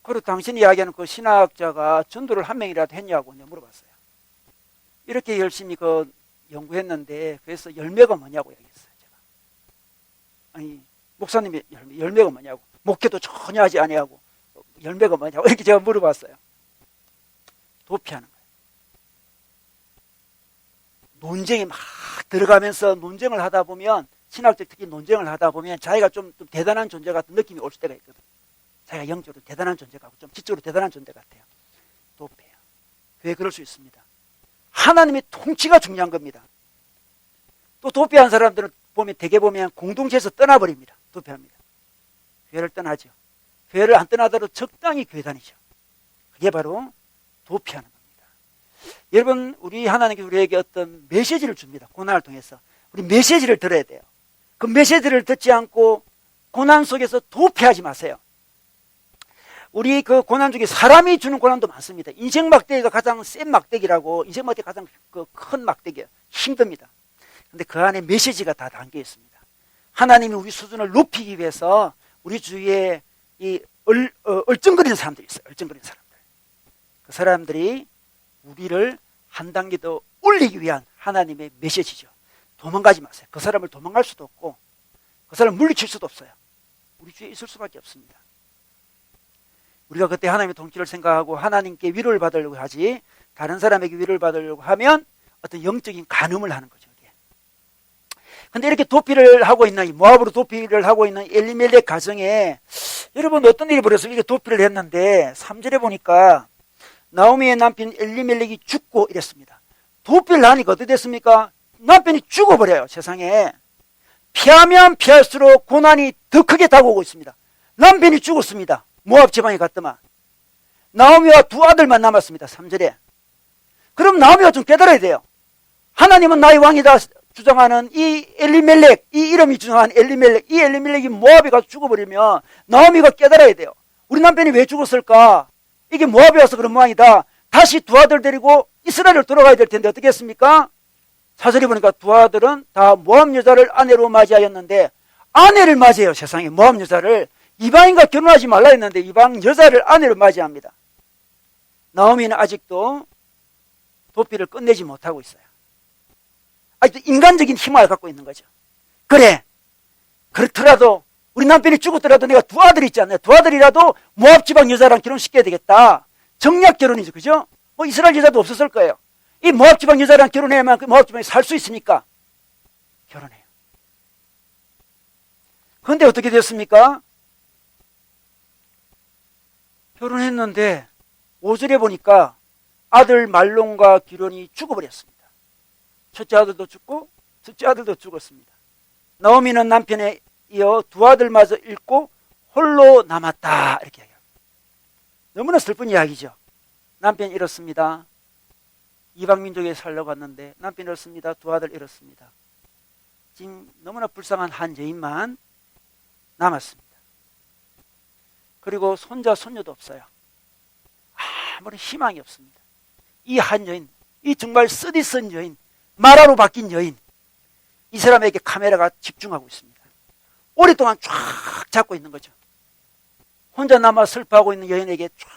그리고 당신이 이야기하는 그 신학자가 전도를 한 명이라도 했냐고 물어봤어요. 이렇게 열심히 연구했는데 그래서 열매가 뭐냐고 얘기했어요. 제가. 아니 목사님이 열매가 뭐냐고, 목회도 전혀 하지 아니하고 열매가 뭐냐고 이렇게 제가 물어봤어요. 도피하는 거예요. 논쟁이 막 들어가면서 논쟁을 하다 보면, 신학적 특히 논쟁을 하다 보면 자기가 좀 대단한 존재 같은 느낌이 올 때가 있거든. 자기가 영적으로 대단한 존재 같고 좀 지적으로 대단한 존재 같아요. 도피해요. 왜 그럴 수 있습니다. 하나님의 통치가 중요한 겁니다. 또 도피한 사람들은 대개 보면 공동체에서 떠나버립니다. 도피합니다. 교회를 떠나죠. 교회를 안 떠나더라도 적당히 교회 다니죠. 그게 바로 도피하는 겁니다. 여러분, 우리 하나님께서 우리에게 어떤 메시지를 줍니다. 고난을 통해서. 우리 메시지를 들어야 돼요. 그 메시지를 듣지 않고 고난 속에서 도피하지 마세요. 우리 그 고난 중에 사람이 주는 고난도 많습니다. 인생 막대기가 가장 센 막대기라고, 인생 막대기가 가장 큰 막대기예요. 힘듭니다. 근데 그 안에 메시지가 다 담겨 있습니다. 하나님이 우리 수준을 높이기 위해서 우리 주위에 이 얼쩡거리는 사람들이 있어요. 얼쩡거리는 사람들. 그 사람들이 우리를 한 단계 더 올리기 위한 하나님의 메시지죠. 도망가지 마세요. 그 사람을 도망갈 수도 없고 그 사람을 물리칠 수도 없어요. 우리 주위에 있을 수밖에 없습니다. 우리가 그때 하나님의 통치를 생각하고 하나님께 위로를 받으려고 하지 다른 사람에게 위로를 받으려고 하면 어떤 영적인 간음을 하는 거죠. 근데 이렇게 도피를 하고 있는, 모압으로 도피를 하고 있는 엘리멜렉 가정에 여러분 어떤 일이 벌어서 이렇게 도피를 했는데 3절에 보니까 나오미의 남편 엘리멜렉이 죽고 이랬습니다. 도피를 하니까 어떻게 됐습니까? 남편이 죽어버려요. 세상에. 피하면 피할수록 고난이 더 크게 다가오고 있습니다. 남편이 죽었습니다. 모압 지방에 갔더만. 나오미와 두 아들만 남았습니다. 3절에. 그럼 나오미가 좀 깨달아야 돼요. 하나님은 나의 왕이다 주장하는 이 엘리멜렉, 이 이름이 주장하는 엘리멜렉, 이 엘리멜렉이 모압에 가서 죽어버리면 나오미가 깨달아야 돼요. 우리 남편이 왜 죽었을까? 이게 모압에 와서 그런 모양이다. 다시 두 아들 데리고 이스라엘을 돌아가야 될 텐데 어떻게 했습니까? 4절에 보니까 두 아들은 다 모압 여자를 아내로 맞이하였는데 아내를 맞이해요. 세상에 모압 여자를. 이방인과 결혼하지 말라 했는데 이방 여자를 아내로 맞이합니다. 나오미는 아직도 도피를 끝내지 못하고 있어요. 아직도 인간적인 힘을 갖고 있는 거죠. 그래, 그렇더라도 우리 남편이 죽었더라도 내가 두 아들이 있지 않나요? 두 아들이라도 모압 지방 여자랑 결혼시켜야 되겠다. 정략 결혼이죠. 그죠? 이스라엘 여자도 없었을 거예요. 이 모압 지방 여자랑 결혼해야만 그 모압 지방에 살 수 있으니까 결혼해요. 그런데 어떻게 됐습니까? 결혼했는데 5절에 보니까 아들 말론과 기론이 죽어버렸습니다. 첫째 아들도 죽고 둘째 아들도 죽었습니다. 나오미는 남편에 이어 두 아들마저 잃고 홀로 남았다. 이렇게 얘기합니다. 너무나 슬픈 이야기죠. 남편 잃었습니다. 이방 민족에 살려고 왔는데 남편 잃었습니다. 두 아들 잃었습니다. 지금 너무나 불쌍한 한 여인만 남았습니다. 그리고 손자 손녀도 없어요. 아무런 희망이 없습니다. 이 한 여인, 이 정말 쓰디쓴 여인, 마라로 바뀐 여인, 이 사람에게 카메라가 집중하고 있습니다. 오랫동안 쫙 잡고 있는 거죠. 혼자 남아 슬퍼하고 있는 여인에게 쫙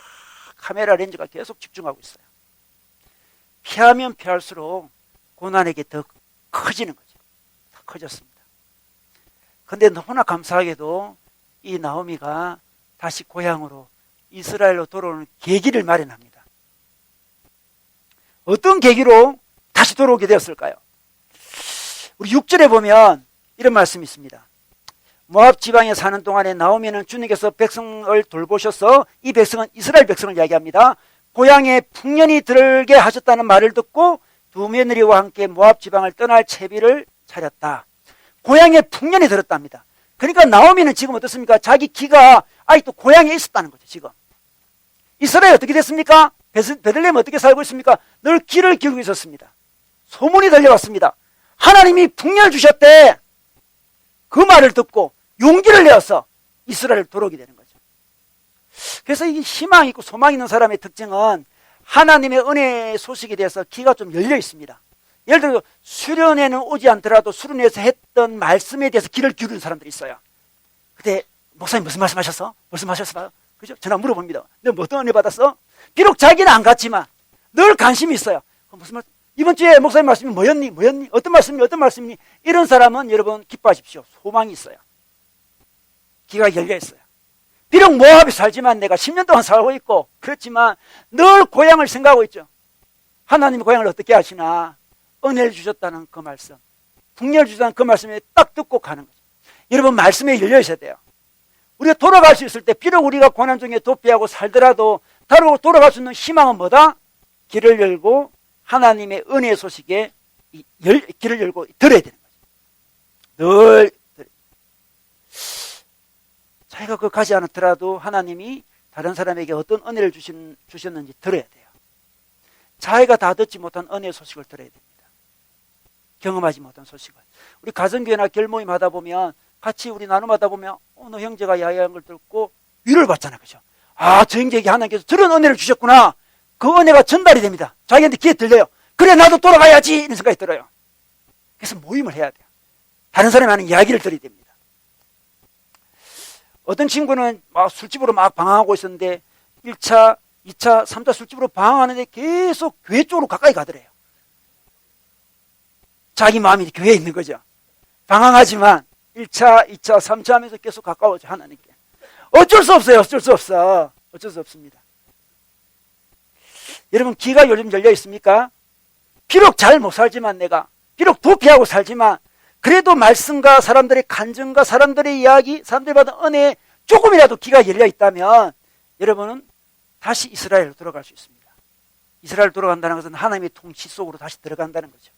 카메라 렌즈가 계속 집중하고 있어요. 피하면 피할수록 고난에게 더 커지는 거죠. 더 커졌습니다. 그런데 너무나 감사하게도 이 나오미가 다시 고향으로 이스라엘로 돌아오는 계기를 마련합니다. 어떤 계기로 다시 돌아오게 되었을까요? 우리 6절에 보면 이런 말씀이 있습니다. 모압 지방에 사는 동안에 나오미는 주님께서 백성을 돌보셔서 이 백성은 이스라엘 백성을 이야기합니다. 고향에 풍년이 들게 하셨다는 말을 듣고 두 며느리와 함께 모압 지방을 떠날 채비를 차렸다. 고향에 풍년이 들었답니다. 그러니까 나오미는 지금 어떻습니까? 자기 기가 아직도 고향에 있었다는 거죠. 지금 이스라엘 어떻게 됐습니까? 베들레헴 어떻게 살고 있습니까? 늘 길을 기울이고 있었습니다. 소문이 들려왔습니다. 하나님이 풍년을 주셨대. 그 말을 듣고 용기를 내어서 이스라엘을 돌아오게 되는 거죠. 그래서 이 희망 있고 소망 있는 사람의 특징은 하나님의 은혜의 소식에 대해서 귀가 좀 열려 있습니다. 예를 들어 수련회는 오지 않더라도 수련회에서 했던 말씀에 대해서 귀를 기울이는 사람들이 있어요. 그때 목사님 무슨 말씀 하셨어? 무슨 말씀 하셨어? 그죠? 전화 물어봅니다. 너 뭐 어떤 은혜 받았어? 비록 자기는 안 갔지만 늘 관심이 있어요. 무슨 말씀? 이번 주에 목사님 말씀이 뭐였니? 뭐였니? 어떤 말씀이 어떤 말씀이니? 이런 사람은 여러분 기뻐하십시오. 소망이 있어요. 귀가 열려 있어요. 비록 모압에 살지만 내가 10년 동안 살고 있고 그렇지만 늘 고향을 생각하고 있죠. 하나님이 고향을 어떻게 하시나? 은혜를 주셨다는 그 말씀, 풍년을 주셨다는 그 말씀에 딱 듣고 가는 거죠. 여러분 말씀에 열려 있어야 돼요. 우리가 돌아갈 수 있을 때 비록 우리가 고난 중에 도피하고 살더라도 돌아갈 수 있는 희망은 뭐다? 길을 열고 하나님의 은혜의 소식에 길을 열고 들어야 되는 거죠. 늘 자기가 그거 가지 않더라도 하나님이 다른 사람에게 어떤 은혜를 주셨는지 들어야 돼요. 자기가 다 듣지 못한 은혜의 소식을 들어야 됩니다. 경험하지 못한 소식을. 우리 가정교회나 결모임 하다 보면 같이 우리 나눔하다 보면 어느 형제가 이야기한 걸 듣고 위로를 받잖아요. 그죠? 아, 저 형제에게 하나님께서 저런 은혜를 주셨구나. 그 은혜가 전달이 됩니다. 자기한테 귀에 들려요. 그래, 나도 돌아가야지. 이런 생각이 들어요. 그래서 모임을 해야 돼요. 다른 사람이 하는 이야기를 들어야 됩니다. 어떤 친구는 막 술집으로 막 방황하고 있었는데 1차, 2차, 3차 술집으로 방황하는데 계속 교회 쪽으로 가까이 가더래요. 자기 마음이 교회에 있는 거죠. 방황하지만 1차, 2차, 3차 하면서 계속 가까워져 하나님께. 어쩔 수 없어요. 어쩔 수 없어. 어쩔 수 없습니다. 여러분 귀가 요즘 열려 있습니까? 비록 잘 못 살지만 내가 비록 도피하고 살지만 그래도 말씀과 사람들의 간증과 사람들의 이야기, 사람들이 받은 은혜에 조금이라도 귀가 열려 있다면 여러분은 다시 이스라엘로 돌아갈 수 있습니다. 이스라엘 돌아간다는 것은 하나님의 통치 속으로 다시 들어간다는 거죠.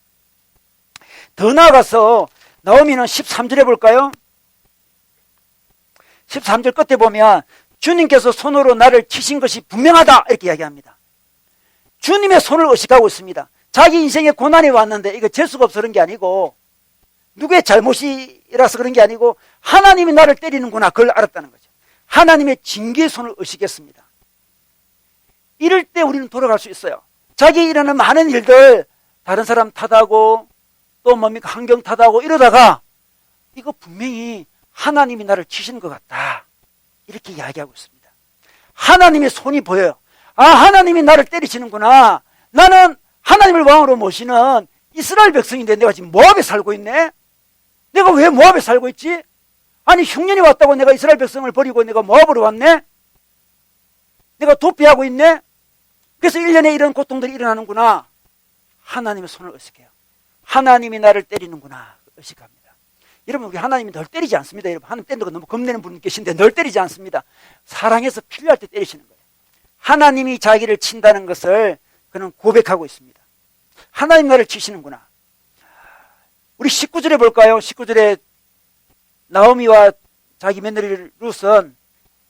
더 나아가서 나오미는 13절에 볼까요? 13절 끝에 보면 주님께서 손으로 나를 치신 것이 분명하다 이렇게 이야기합니다. 주님의 손을 의식하고 있습니다. 자기 인생에 고난이 왔는데 이거 재수가 없어 그런 게 아니고 누구의 잘못이라서 그런 게 아니고 하나님이 나를 때리는구나 그걸 알았다는 거죠. 하나님의 징계의 손을 의식했습니다. 이럴 때 우리는 돌아갈 수 있어요. 자기에 일어나는 많은 일들 다른 사람 탓하고 또 뭡니까 환경 탓하고 이러다가 이거 분명히 하나님이 나를 치시는 것 같다 이렇게 이야기하고 있습니다. 하나님의 손이 보여요. 아 하나님이 나를 때리시는구나. 나는 하나님을 왕으로 모시는 이스라엘 백성인데 내가 지금 모압에 살고 있네. 내가 왜 모압에 살고 있지? 아니 흉년이 왔다고 내가 이스라엘 백성을 버리고 내가 모압으로 왔네. 내가 도피하고 있네. 그래서 1년에 이런 고통들이 일어나는구나. 하나님의 손을 의식해요. 하나님이 나를 때리는구나 의식합니다. 여러분 우리 하나님이 널 때리지 않습니다. 여러분 하나님 때리는 거 너무 겁내는 분 계신데 널 때리지 않습니다. 사랑해서 필요할 때 때리시는 거예요. 하나님이 자기를 친다는 것을 그는 고백하고 있습니다. 하나님 나를 치시는구나. 우리 19절에 볼까요? 19절에 나오미와 자기 며느리 룻은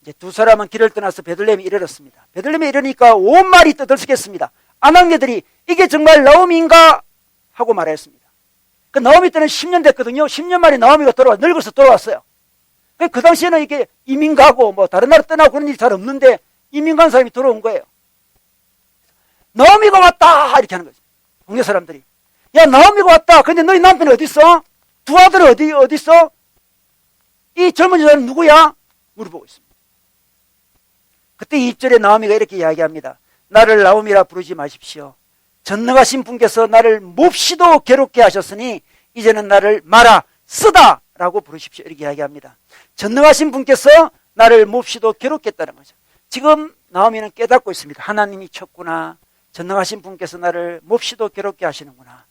이제 두 사람은 길을 떠나서 베들레헴에 이르렀습니다. 베들레헴에 이르니까 온 말이 떠들썩했습니다. 아낙네들이 이게 정말 나오미인가 하고 말했습니다. 그 나오미 때는 10년 됐거든요. 10년 만에 나오미가 늙어서 돌아왔어요. 그 당시에는 이게 이민 가고 뭐 다른 나라 떠나고 그런 일이 잘 없는데 이민 간 사람이 돌아온 거예요. 나오미가 왔다 이렇게 하는 거죠. 동네 사람들이. 야 나오미가 왔다. 근데 너희 남편이 어디 있어? 두 아들은 어디 있어? 이 젊은 여자는 누구야? 물어보고 있습니다. 그때 2절에 나오미가 이렇게 이야기합니다. 나를 나오미라 부르지 마십시오. 전능하신 분께서 나를 몹시도 괴롭게 하셨으니 이제는 나를 마라 쓰다 라고 부르십시오. 이렇게 이야기합니다. 전능하신 분께서 나를 몹시도 괴롭게 했다는 거죠. 지금 나오미는 깨닫고 있습니다. 하나님이 쳤구나. 전능하신 분께서 나를 몹시도 괴롭게 하시는구나.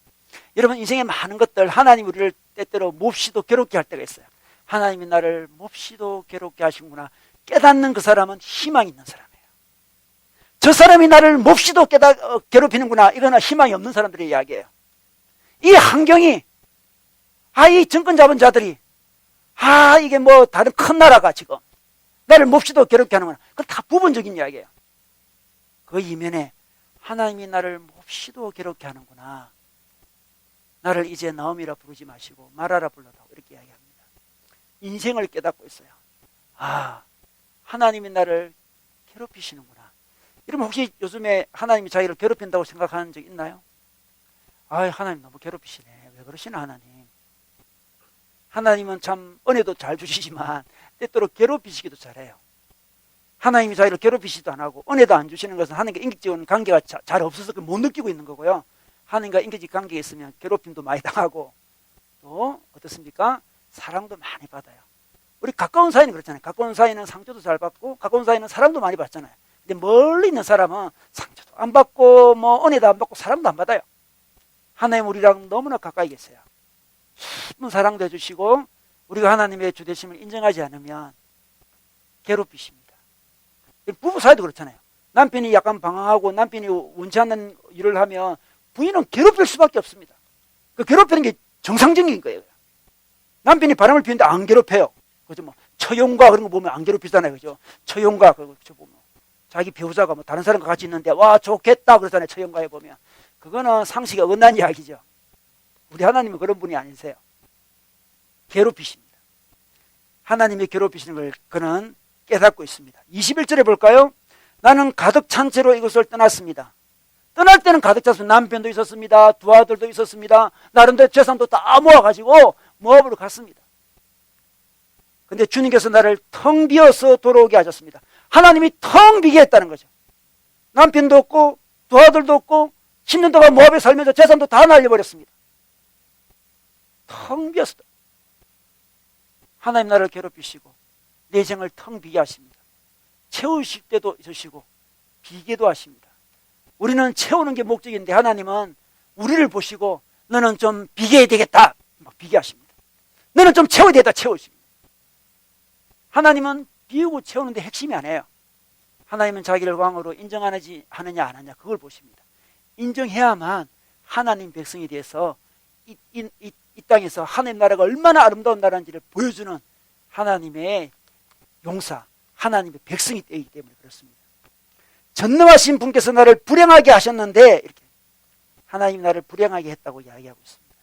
여러분 인생에 많은 것들 하나님 우리를 때때로 몹시도 괴롭게 할 때가 있어요. 하나님이 나를 몹시도 괴롭게 하시는구나. 깨닫는 그 사람은 희망 있는 사람이에요. 저 사람이 나를 몹시도 괴롭히는구나. 이거는 희망이 없는 사람들의 이야기예요. 이 환경이 이 정권 잡은 자들이 이게 뭐 다른 큰 나라가 지금 나를 몹시도 괴롭게 하는구나. 그건 다 부분적인 이야기예요. 그 이면에 하나님이 나를 몹시도 괴롭게 하는구나. 나를 이제 나오미라 부르지 마시고 마라라 불러다오. 이렇게 이야기합니다. 인생을 깨닫고 있어요. 하나님이 나를 괴롭히시는구나. 여러분 혹시 요즘에 하나님이 자기를 괴롭힌다고 생각하는 적 있나요? 하나님 너무 괴롭히시네. 왜 그러시나 하나님. 하나님은 참 은혜도 잘 주시지만 때때로 괴롭히시기도 잘해요. 하나님이 자기를 괴롭히시도 안 하고 은혜도 안 주시는 것은 하나님과 인격적인 관계가 잘 없어서 못 느끼고 있는 거고요. 하나님과 인격적 관계가 있으면 괴롭힘도 많이 당하고 또 어떻습니까? 사랑도 많이 받아요. 우리 가까운 사이는 그렇잖아요. 가까운 사이는 상처도 잘 받고 가까운 사이는 사랑도 많이 받잖아요. 근데 멀리 있는 사람은 상처도 안 받고 뭐 은혜도 안 받고 사랑도 안 받아요. 하나님 우리랑 너무나 가까이 계세요. 깊은 사랑도 해주시고 우리가 하나님의 주되심을 인정하지 않으면 괴롭히십니다. 부부 사이도 그렇잖아요. 남편이 약간 방황하고 남편이 원치 않는 일을 하면 부인은 괴롭힐 수밖에 없습니다. 그 괴롭히는 게 정상적인 거예요. 남편이 바람을 피우는데 안 괴롭혀요. 그죠? 뭐 처용과 그런 거 보면 안 괴롭히잖아요. 그죠? 처용과 그거 보면 자기 배우자가 뭐 다른 사람과 같이 있는데 와 좋겠다 그러잖아요. 처용과에 보면 그거는 상식이 어긋난 이야기죠. 우리 하나님은 그런 분이 아니세요. 괴롭히십니다. 하나님이 괴롭히시는 걸 그는 깨닫고 있습니다. 21절에 볼까요? 나는 가득 찬 채로 이것을 떠났습니다. 떠날 때는 가득 찼습니다. 남편도 있었습니다. 두 아들도 있었습니다. 나름대로 재산도 다 모아가지고 모압으로 갔습니다. 근데 주님께서 나를 텅 비어서 돌아오게 하셨습니다. 하나님이 텅 비게 했다는 거죠. 남편도 없고 두 아들도 없고 10년 동안 모압에 살면서 재산도 다 날려버렸습니다. 텅 비었다. 하나님 나를 괴롭히시고 내 인생을 텅 비게 하십니다. 채우실 때도 있으시고 비게도 하십니다. 우리는 채우는 게 목적인데 하나님은 우리를 보시고 너는 좀 비게 해야 되겠다. 막 비게 하십니다. 너는 좀 채워야 되겠다. 채우십니다. 하나님은 비우고 채우는데 핵심이 아니에요. 하나님은 자기를 왕으로 인정하느냐 안 하느냐 그걸 보십니다. 인정해야만 하나님 백성에 대해서 이 땅에서 하나님 나라가 얼마나 아름다운 나라인지를 보여주는 하나님의 용사, 하나님의 백성이 되기 때문에 그렇습니다. 전능하신 분께서 나를 불행하게 하셨는데 이렇게 하나님이 나를 불행하게 했다고 이야기하고 있습니다.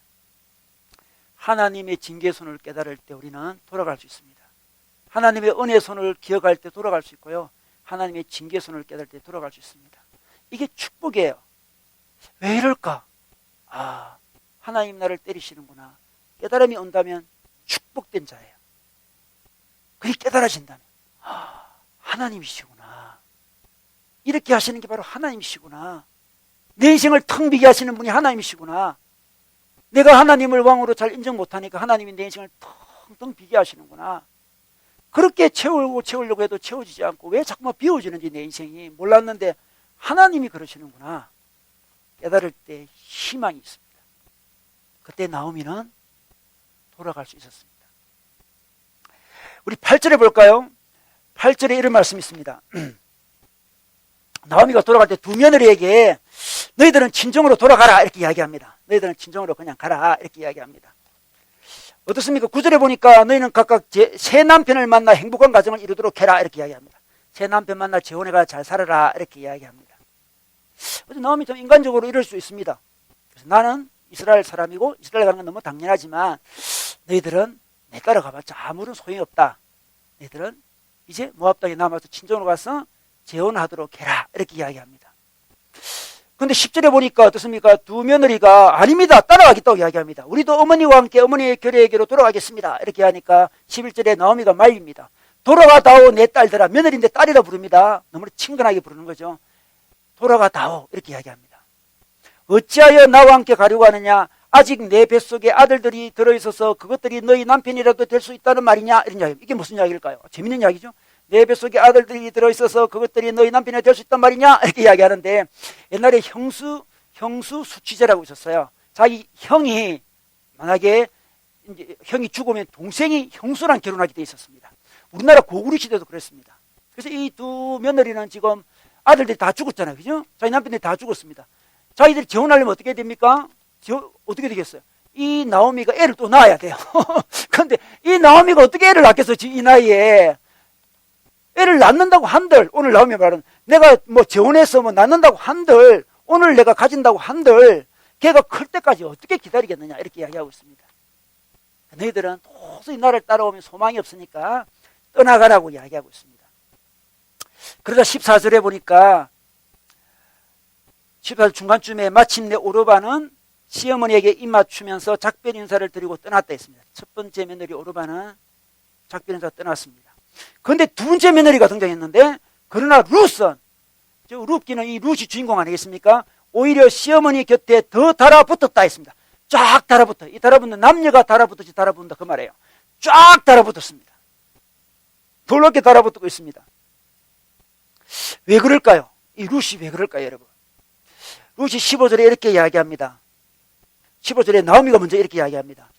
하나님의 징계의 손을 깨달을 때 우리는 돌아갈 수 있습니다. 하나님의 은혜의 손을 기억할 때 돌아갈 수 있고요. 하나님의 징계의 손을 깨달을 때 돌아갈 수 있습니다. 이게 축복이에요. 왜 이럴까? 하나님 나를 때리시는구나. 깨달음이 온다면 축복된 자예요. 그게 깨달아진다면 하나님이시구나. 이렇게 하시는 게 바로 하나님이시구나. 내 인생을 텅 비게 하시는 분이 하나님이시구나. 내가 하나님을 왕으로 잘 인정 못하니까 하나님이 내 인생을 텅텅 비게 하시는구나. 그렇게 채우려고 해도 채워지지 않고 왜 자꾸만 비워지는지 내 인생이 몰랐는데 하나님이 그러시는구나. 깨달을 때 희망이 있습니다. 그때 나오미는 돌아갈 수 있었습니다. 우리 8절에 볼까요? 8절에 이런 말씀이 있습니다. 나오미가 돌아갈 때 두 며느리에게 너희들은 친정으로 돌아가라 이렇게 이야기합니다. 너희들은 친정으로 그냥 가라 이렇게 이야기합니다. 어떻습니까? 9절에 보니까 너희는 각각 새 남편을 만나 행복한 가정을 이루도록 해라 이렇게 이야기합니다. 새 남편 만나 재혼해가 잘 살아라 이렇게 이야기합니다. 나오미 좀 인간적으로 이럴 수 있습니다. 그래서 나는 이스라엘 사람이고 이스라엘 가는 건 너무 당연하지만 너희들은 내 따라가봤자 아무런 소용이 없다. 너희들은 이제 모압 땅에 남아서 친정으로 가서 재혼하도록 해라 이렇게 이야기합니다. 근데 10절에 보니까 어떻습니까? 두 며느리가 아닙니다. 따라가겠다고 이야기합니다. 우리도 어머니와 함께 어머니의 결례에게로 돌아가겠습니다. 이렇게 하니까 11절에 나오미가 말립니다. 돌아가다오 내 딸들아. 며느리인데 딸이라 부릅니다. 너무 친근하게 부르는 거죠. 돌아가다오 이렇게 이야기합니다. 어찌하여 나와 함께 가려고 하느냐? 아직 내 뱃속에 아들들이 들어있어서 그것들이 너희 남편이라도 될 수 있다는 말이냐? 이런 이야기. 이게 무슨 이야기일까요? 재밌는 이야기죠. 내 뱃속에 아들들이 들어있어서 그것들이 너희 남편이 될 수 있단 말이냐? 이렇게 이야기하는데 옛날에 형수 수치제라고 있었어요. 자기 형이 만약에 이제 형이 죽으면 동생이 형수랑 결혼하게 돼 있었습니다. 우리나라 고구려 시대도 그랬습니다. 그래서 이 두 며느리는 지금 아들들이 다 죽었잖아요. 그죠? 자기 남편들이 다 죽었습니다. 자기들이 재혼하려면 어떻게 됩니까? 어떻게 되겠어요? 이 나오미가 애를 또 낳아야 돼요. 그런데 이 나오미가 어떻게 애를 낳겠어요? 이 나이에. 애를 낳는다고 한들, 오늘 나오미 말은 내가 뭐 재혼해서 뭐 낳는다고 한들, 오늘 내가 가진다고 한들, 걔가 클 때까지 어떻게 기다리겠느냐, 이렇게 이야기하고 있습니다. 너희들은 도저히 나를 따라오면 소망이 없으니까 떠나가라고 이야기하고 있습니다. 그러다 14절에 보니까 14절 중간쯤에 마침내 오르바는 시어머니에게 입맞추면서 작별 인사를 드리고 떠났다 했습니다. 첫 번째 며느리 오르바는 작별 인사 떠났습니다. 그런데 두 번째 며느리가 등장했는데 그러나 룻은, 룻기는 이 룻이 주인공 아니겠습니까? 오히려 시어머니 곁에 더 달아붙었다 했습니다. 쫙 달아붙어. 이 달아붙는 남녀가 달아붙듯이 달아붙는다 그 말이에요. 쫙 달아붙었습니다. 돌롭게 달아붙고 있습니다. 왜 그럴까요? 이 룻이 왜 그럴까요, 여러분? 룻이 15절에 이렇게 이야기합니다. 15절에 나오미가 먼저 이렇게 이야기합니다.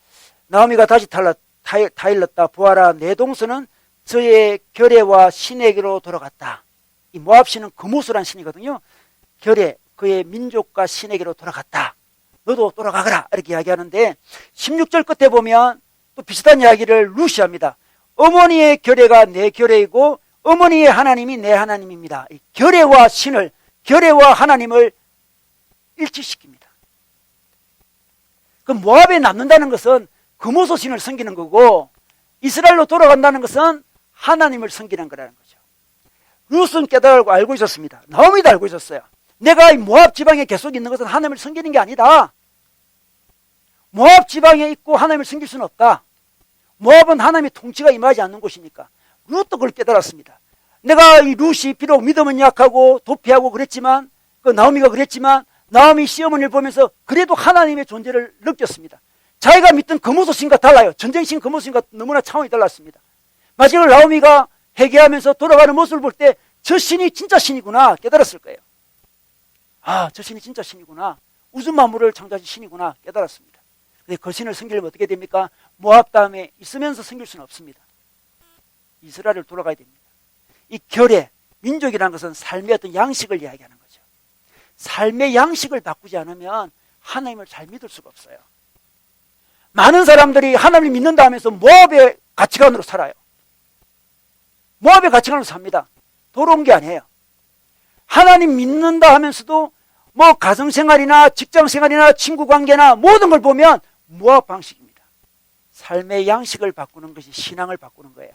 나오미가 다시 타일렀다. 보아라, 내 동서는 저의 결례와 신에게로 돌아갔다. 이 모압신은 그모스란 신이거든요. 결례, 그의 민족과 신에게로 돌아갔다. 너도 돌아가거라. 이렇게 이야기하는데 16절 끝에 보면 또 비슷한 이야기를 룻이 합니다. 어머니의 결례가 내 결례이고 어머니의 하나님이 내 하나님입니다. 이 결례와 신을, 결례와 하나님을 일치시킵니다. 그 모압에 남는다는 것은 그모소 신을 섬기는 거고 이스라엘로 돌아간다는 것은 하나님을 섬기는 거라는 거죠. 룻은 깨달고 알고 있었습니다. 나오미도 알고 있었어요. 내가 이 모압 지방에 계속 있는 것은 하나님을 섬기는 게 아니다. 모압 지방에 있고 하나님을 섬길 수는 없다. 모압은 하나님의 통치가 임하지 않는 곳이니까. 룻도 그걸 깨달았습니다. 내가 이 룻이 비록 믿음은 약하고 도피하고 그랬지만, 그 나오미가 그랬지만, 나오미 시어머니를 보면서 그래도 하나님의 존재를 느꼈습니다. 자기가 믿던 그 모습신과 달라요. 전쟁신 그 모습신과 너무나 차원이 달랐습니다. 마지막으로 나오미가 회개하면서 돌아가는 모습을 볼 때 저 신이 진짜 신이구나 깨달았을 거예요. 아, 저 신이 진짜 신이구나. 우주 만물을 창조하신 신이구나 깨달았습니다. 근데 그 신을 섬기려면 어떻게 됩니까? 모압 다음에 있으면서 섬길 수는 없습니다. 이스라엘을 돌아가야 됩니다. 이 결의 민족이라는 것은 삶의 어떤 양식을 이야기하는 거죠. 삶의 양식을 바꾸지 않으면 하나님을 잘 믿을 수가 없어요. 많은 사람들이 하나님을 믿는다 하면서 모압의 가치관으로 살아요. 모압의 가치관으로 삽니다. 돌아온 게 아니에요. 하나님 믿는다 하면서도 뭐 가정생활이나 직장생활이나 친구관계나 모든 걸 보면 모압 방식입니다. 삶의 양식을 바꾸는 것이 신앙을 바꾸는 거예요.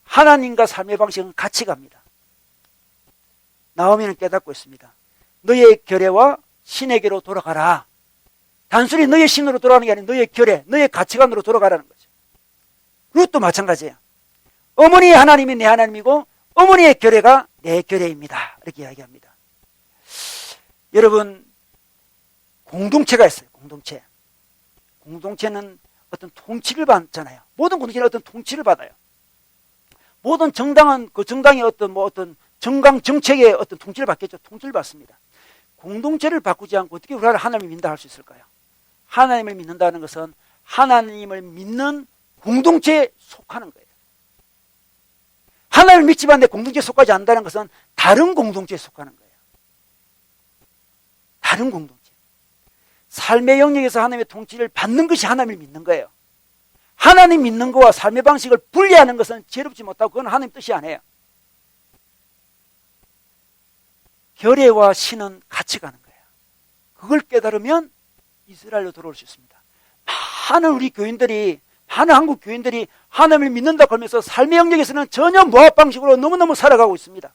하나님과 삶의 방식은 같이 갑니다. 나오미는 깨닫고 있습니다. 너의 결례와 신에게로 돌아가라. 단순히 너의 신으로 돌아가는 게 아니라 너의 결례, 너의 가치관으로 돌아가라는 거죠. 룻도 마찬가지예요. 어머니의 하나님이 내 하나님이고 어머니의 결례가 내 결례입니다. 이렇게 이야기합니다. 여러분, 공동체가 있어요. 공동체. 공동체는 어떤 통치를 받잖아요. 모든 공동체는 어떤 통치를 받아요. 모든 정당은 그 정당의 어떤 정강 정책의 어떤 통치를 받겠죠. 통치를 받습니다. 공동체를 바꾸지 않고 어떻게 우리가 하나님을 믿는다 할 수 있을까요? 하나님을 믿는다는 것은 하나님을 믿는 공동체에 속하는 거예요. 하나님을 믿지만 내 공동체에 속하지 않는다는 것은 다른 공동체에 속하는 거예요. 다른 공동체. 삶의 영역에서 하나님의 통치를 받는 것이 하나님을 믿는 거예요. 하나님 믿는 것과 삶의 방식을 분리하는 것은 지혜롭지 못하고 그건 하나님 뜻이 아니에요. 결례와 신은 같이 가는 거예요. 그걸 깨달으면 이스라엘로 돌아올 수 있습니다. 많은 우리 교인들이, 많은 한국 교인들이 하나님을 믿는다 그러면서 삶의 영역에서는 전혀 모압 방식으로 너무너무 살아가고 있습니다.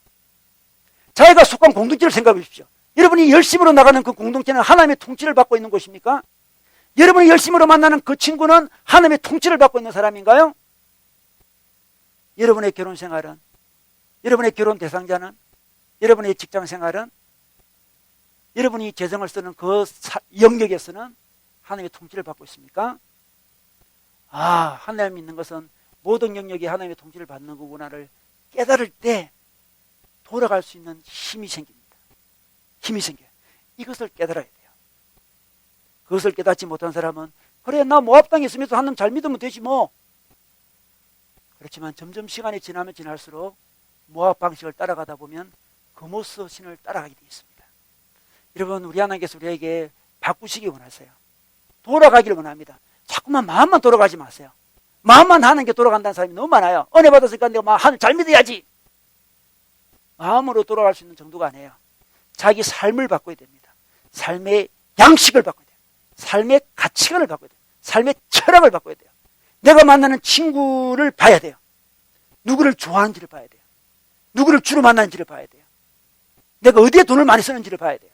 자기가 속한 공동체를 생각해 보십시오. 여러분이 열심으로 나가는 그 공동체는 하나님의 통치를 받고 있는 곳입니까? 여러분이 열심으로 만나는 그 친구는 하나님의 통치를 받고 있는 사람인가요? 여러분의 결혼 생활은, 여러분의 결혼 대상자는, 여러분의 직장 생활은, 여러분이 재정을 쓰는 그 영역에서는 하나님의 통치를 받고 있습니까? 아, 하나님 믿는 것은 모든 영역에 하나님의 통치를 받는 거구나를 깨달을 때 돌아갈 수 있는 힘이 생깁니다. 힘이 생겨요. 이것을 깨달아야 돼요. 그것을 깨닫지 못한 사람은 그래 나 모압 땅에 있으면서 하나님 잘 믿으면 되지 뭐. 그렇지만 점점 시간이 지나면 지날수록 모압 방식을 따라가다 보면 그모스 신을 따라가게 되어 있습니다. 여러분, 우리 하나님께서 우리에게 바꾸시기 원하세요. 돌아가기를 원합니다. 자꾸만 마음만 돌아가지 마세요. 마음만 하는 게 돌아간다는 사람이 너무 많아요. 은혜 받았으니까 내가 하나님 잘 믿어야지. 마음으로 돌아갈 수 있는 정도가 아니에요. 자기 삶을 바꿔야 됩니다. 삶의 양식을 바꿔야 돼요. 삶의 가치관을 바꿔야 돼요. 삶의 철학을 바꿔야 돼요. 내가 만나는 친구를 봐야 돼요. 누구를 좋아하는지를 봐야 돼요. 누구를 주로 만나는지를 봐야 돼요. 내가 어디에 돈을 많이 쓰는지를 봐야 돼요.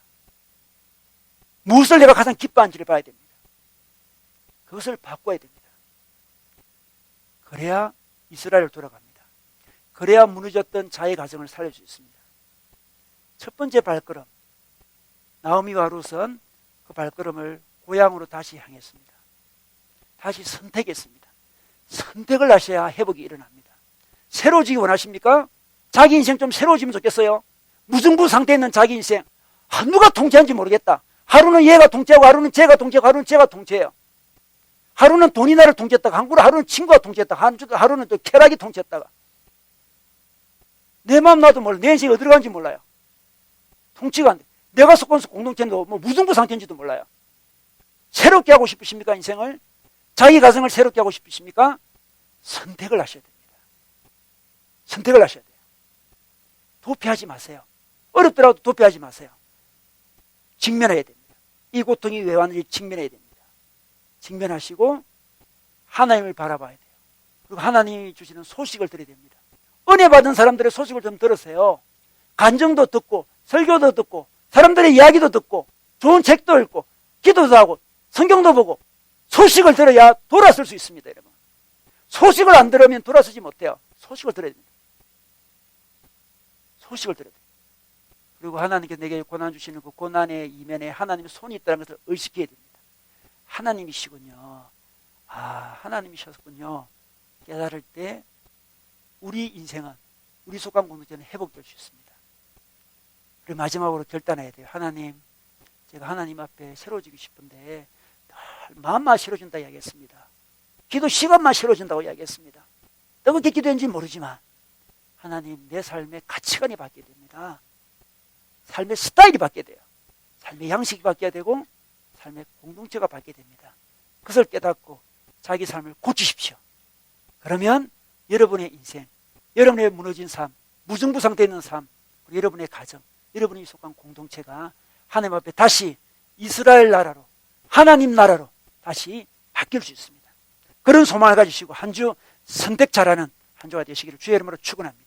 무엇을 내가 가장 기뻐하는지를 봐야 됩니다. 그것을 바꿔야 됩니다. 그래야 이스라엘을 돌아갑니다. 그래야 무너졌던 자의 가정을 살릴 수 있습니다. 첫 번째 발걸음, 나오미와 룻은 그 발걸음을 고향으로 다시 향했습니다. 다시 선택했습니다. 선택을 하셔야 회복이 일어납니다. 새로워지기 원하십니까? 자기 인생 좀 새로워지면 좋겠어요. 무승부 상태에 있는 자기 인생, 누가 통치하는지 모르겠다. 하루는 얘가 통치하고 하루는 쟤가 통치하고 하루는 쟤가 통치해요. 하루는 돈이 나를 통치했다가 하루는 친구가 통치했다가 하루는 또 쾌락이 통치했다가 내 마음 나도 몰라. 내 인생이 어디로 가는지 몰라요. 통치가 안 돼. 내가 속한 공동체도 뭐 무승부 상태인지도 몰라요. 새롭게 하고 싶으십니까? 인생을? 자기 가정을 새롭게 하고 싶으십니까? 선택을 하셔야 됩니다. 선택을 하셔야 돼요. 도피하지 마세요. 어렵더라도 도피하지 마세요. 직면해야 됩니다. 이 고통이 왜 왔는지 직면해야 됩니다. 직면하시고 하나님을 바라봐야 돼요. 그리고 하나님이 주시는 소식을 들어야 됩니다. 은혜 받은 사람들의 소식을 좀 들으세요. 간증도 듣고 설교도 듣고 사람들의 이야기도 듣고 좋은 책도 읽고 기도도 하고 성경도 보고 소식을 들어야 돌아설 수 있습니다. 여러분, 소식을 안 들으면 돌아서지 못해요. 소식을 들어야 됩니다. 소식을 들어야 돼요. 그리고 하나님께 내게 고난 주시는 그 고난의 이면에 하나님의 손이 있다는 것을 의식해야 됩니다. 하나님이시군요. 아, 하나님이셨군요. 깨달을 때 우리 인생은, 우리 속한 공동체는 회복될 수 있습니다. 그리고 마지막으로 결단해야 돼요. 하나님, 제가 하나님 앞에 새로워지고 싶은데 늘 마음만 새로워진다 이야기했습니다. 기도 시간만 새로워진다고 이야기했습니다. 어떻게 기도했는지 모르지만 하나님, 내 삶의 가치관이 바뀌어야 됩니다. 삶의 스타일이 바뀌어야 돼요. 삶의 양식이 바뀌어야 되고 삶의 공동체가 바뀌어야 됩니다. 그것을 깨닫고 자기 삶을 고치십시오. 그러면 여러분의 인생, 여러분의 무너진 삶, 무증부 상태에 있는 삶, 그리고 여러분의 가정, 여러분이 속한 공동체가 하나님 앞에 다시 이스라엘 나라로, 하나님 나라로 다시 바뀔 수 있습니다. 그런 소망을 가지시고 한 주 선택 잘하는 한 주가 되시기를 주의 이름으로 축원합니다.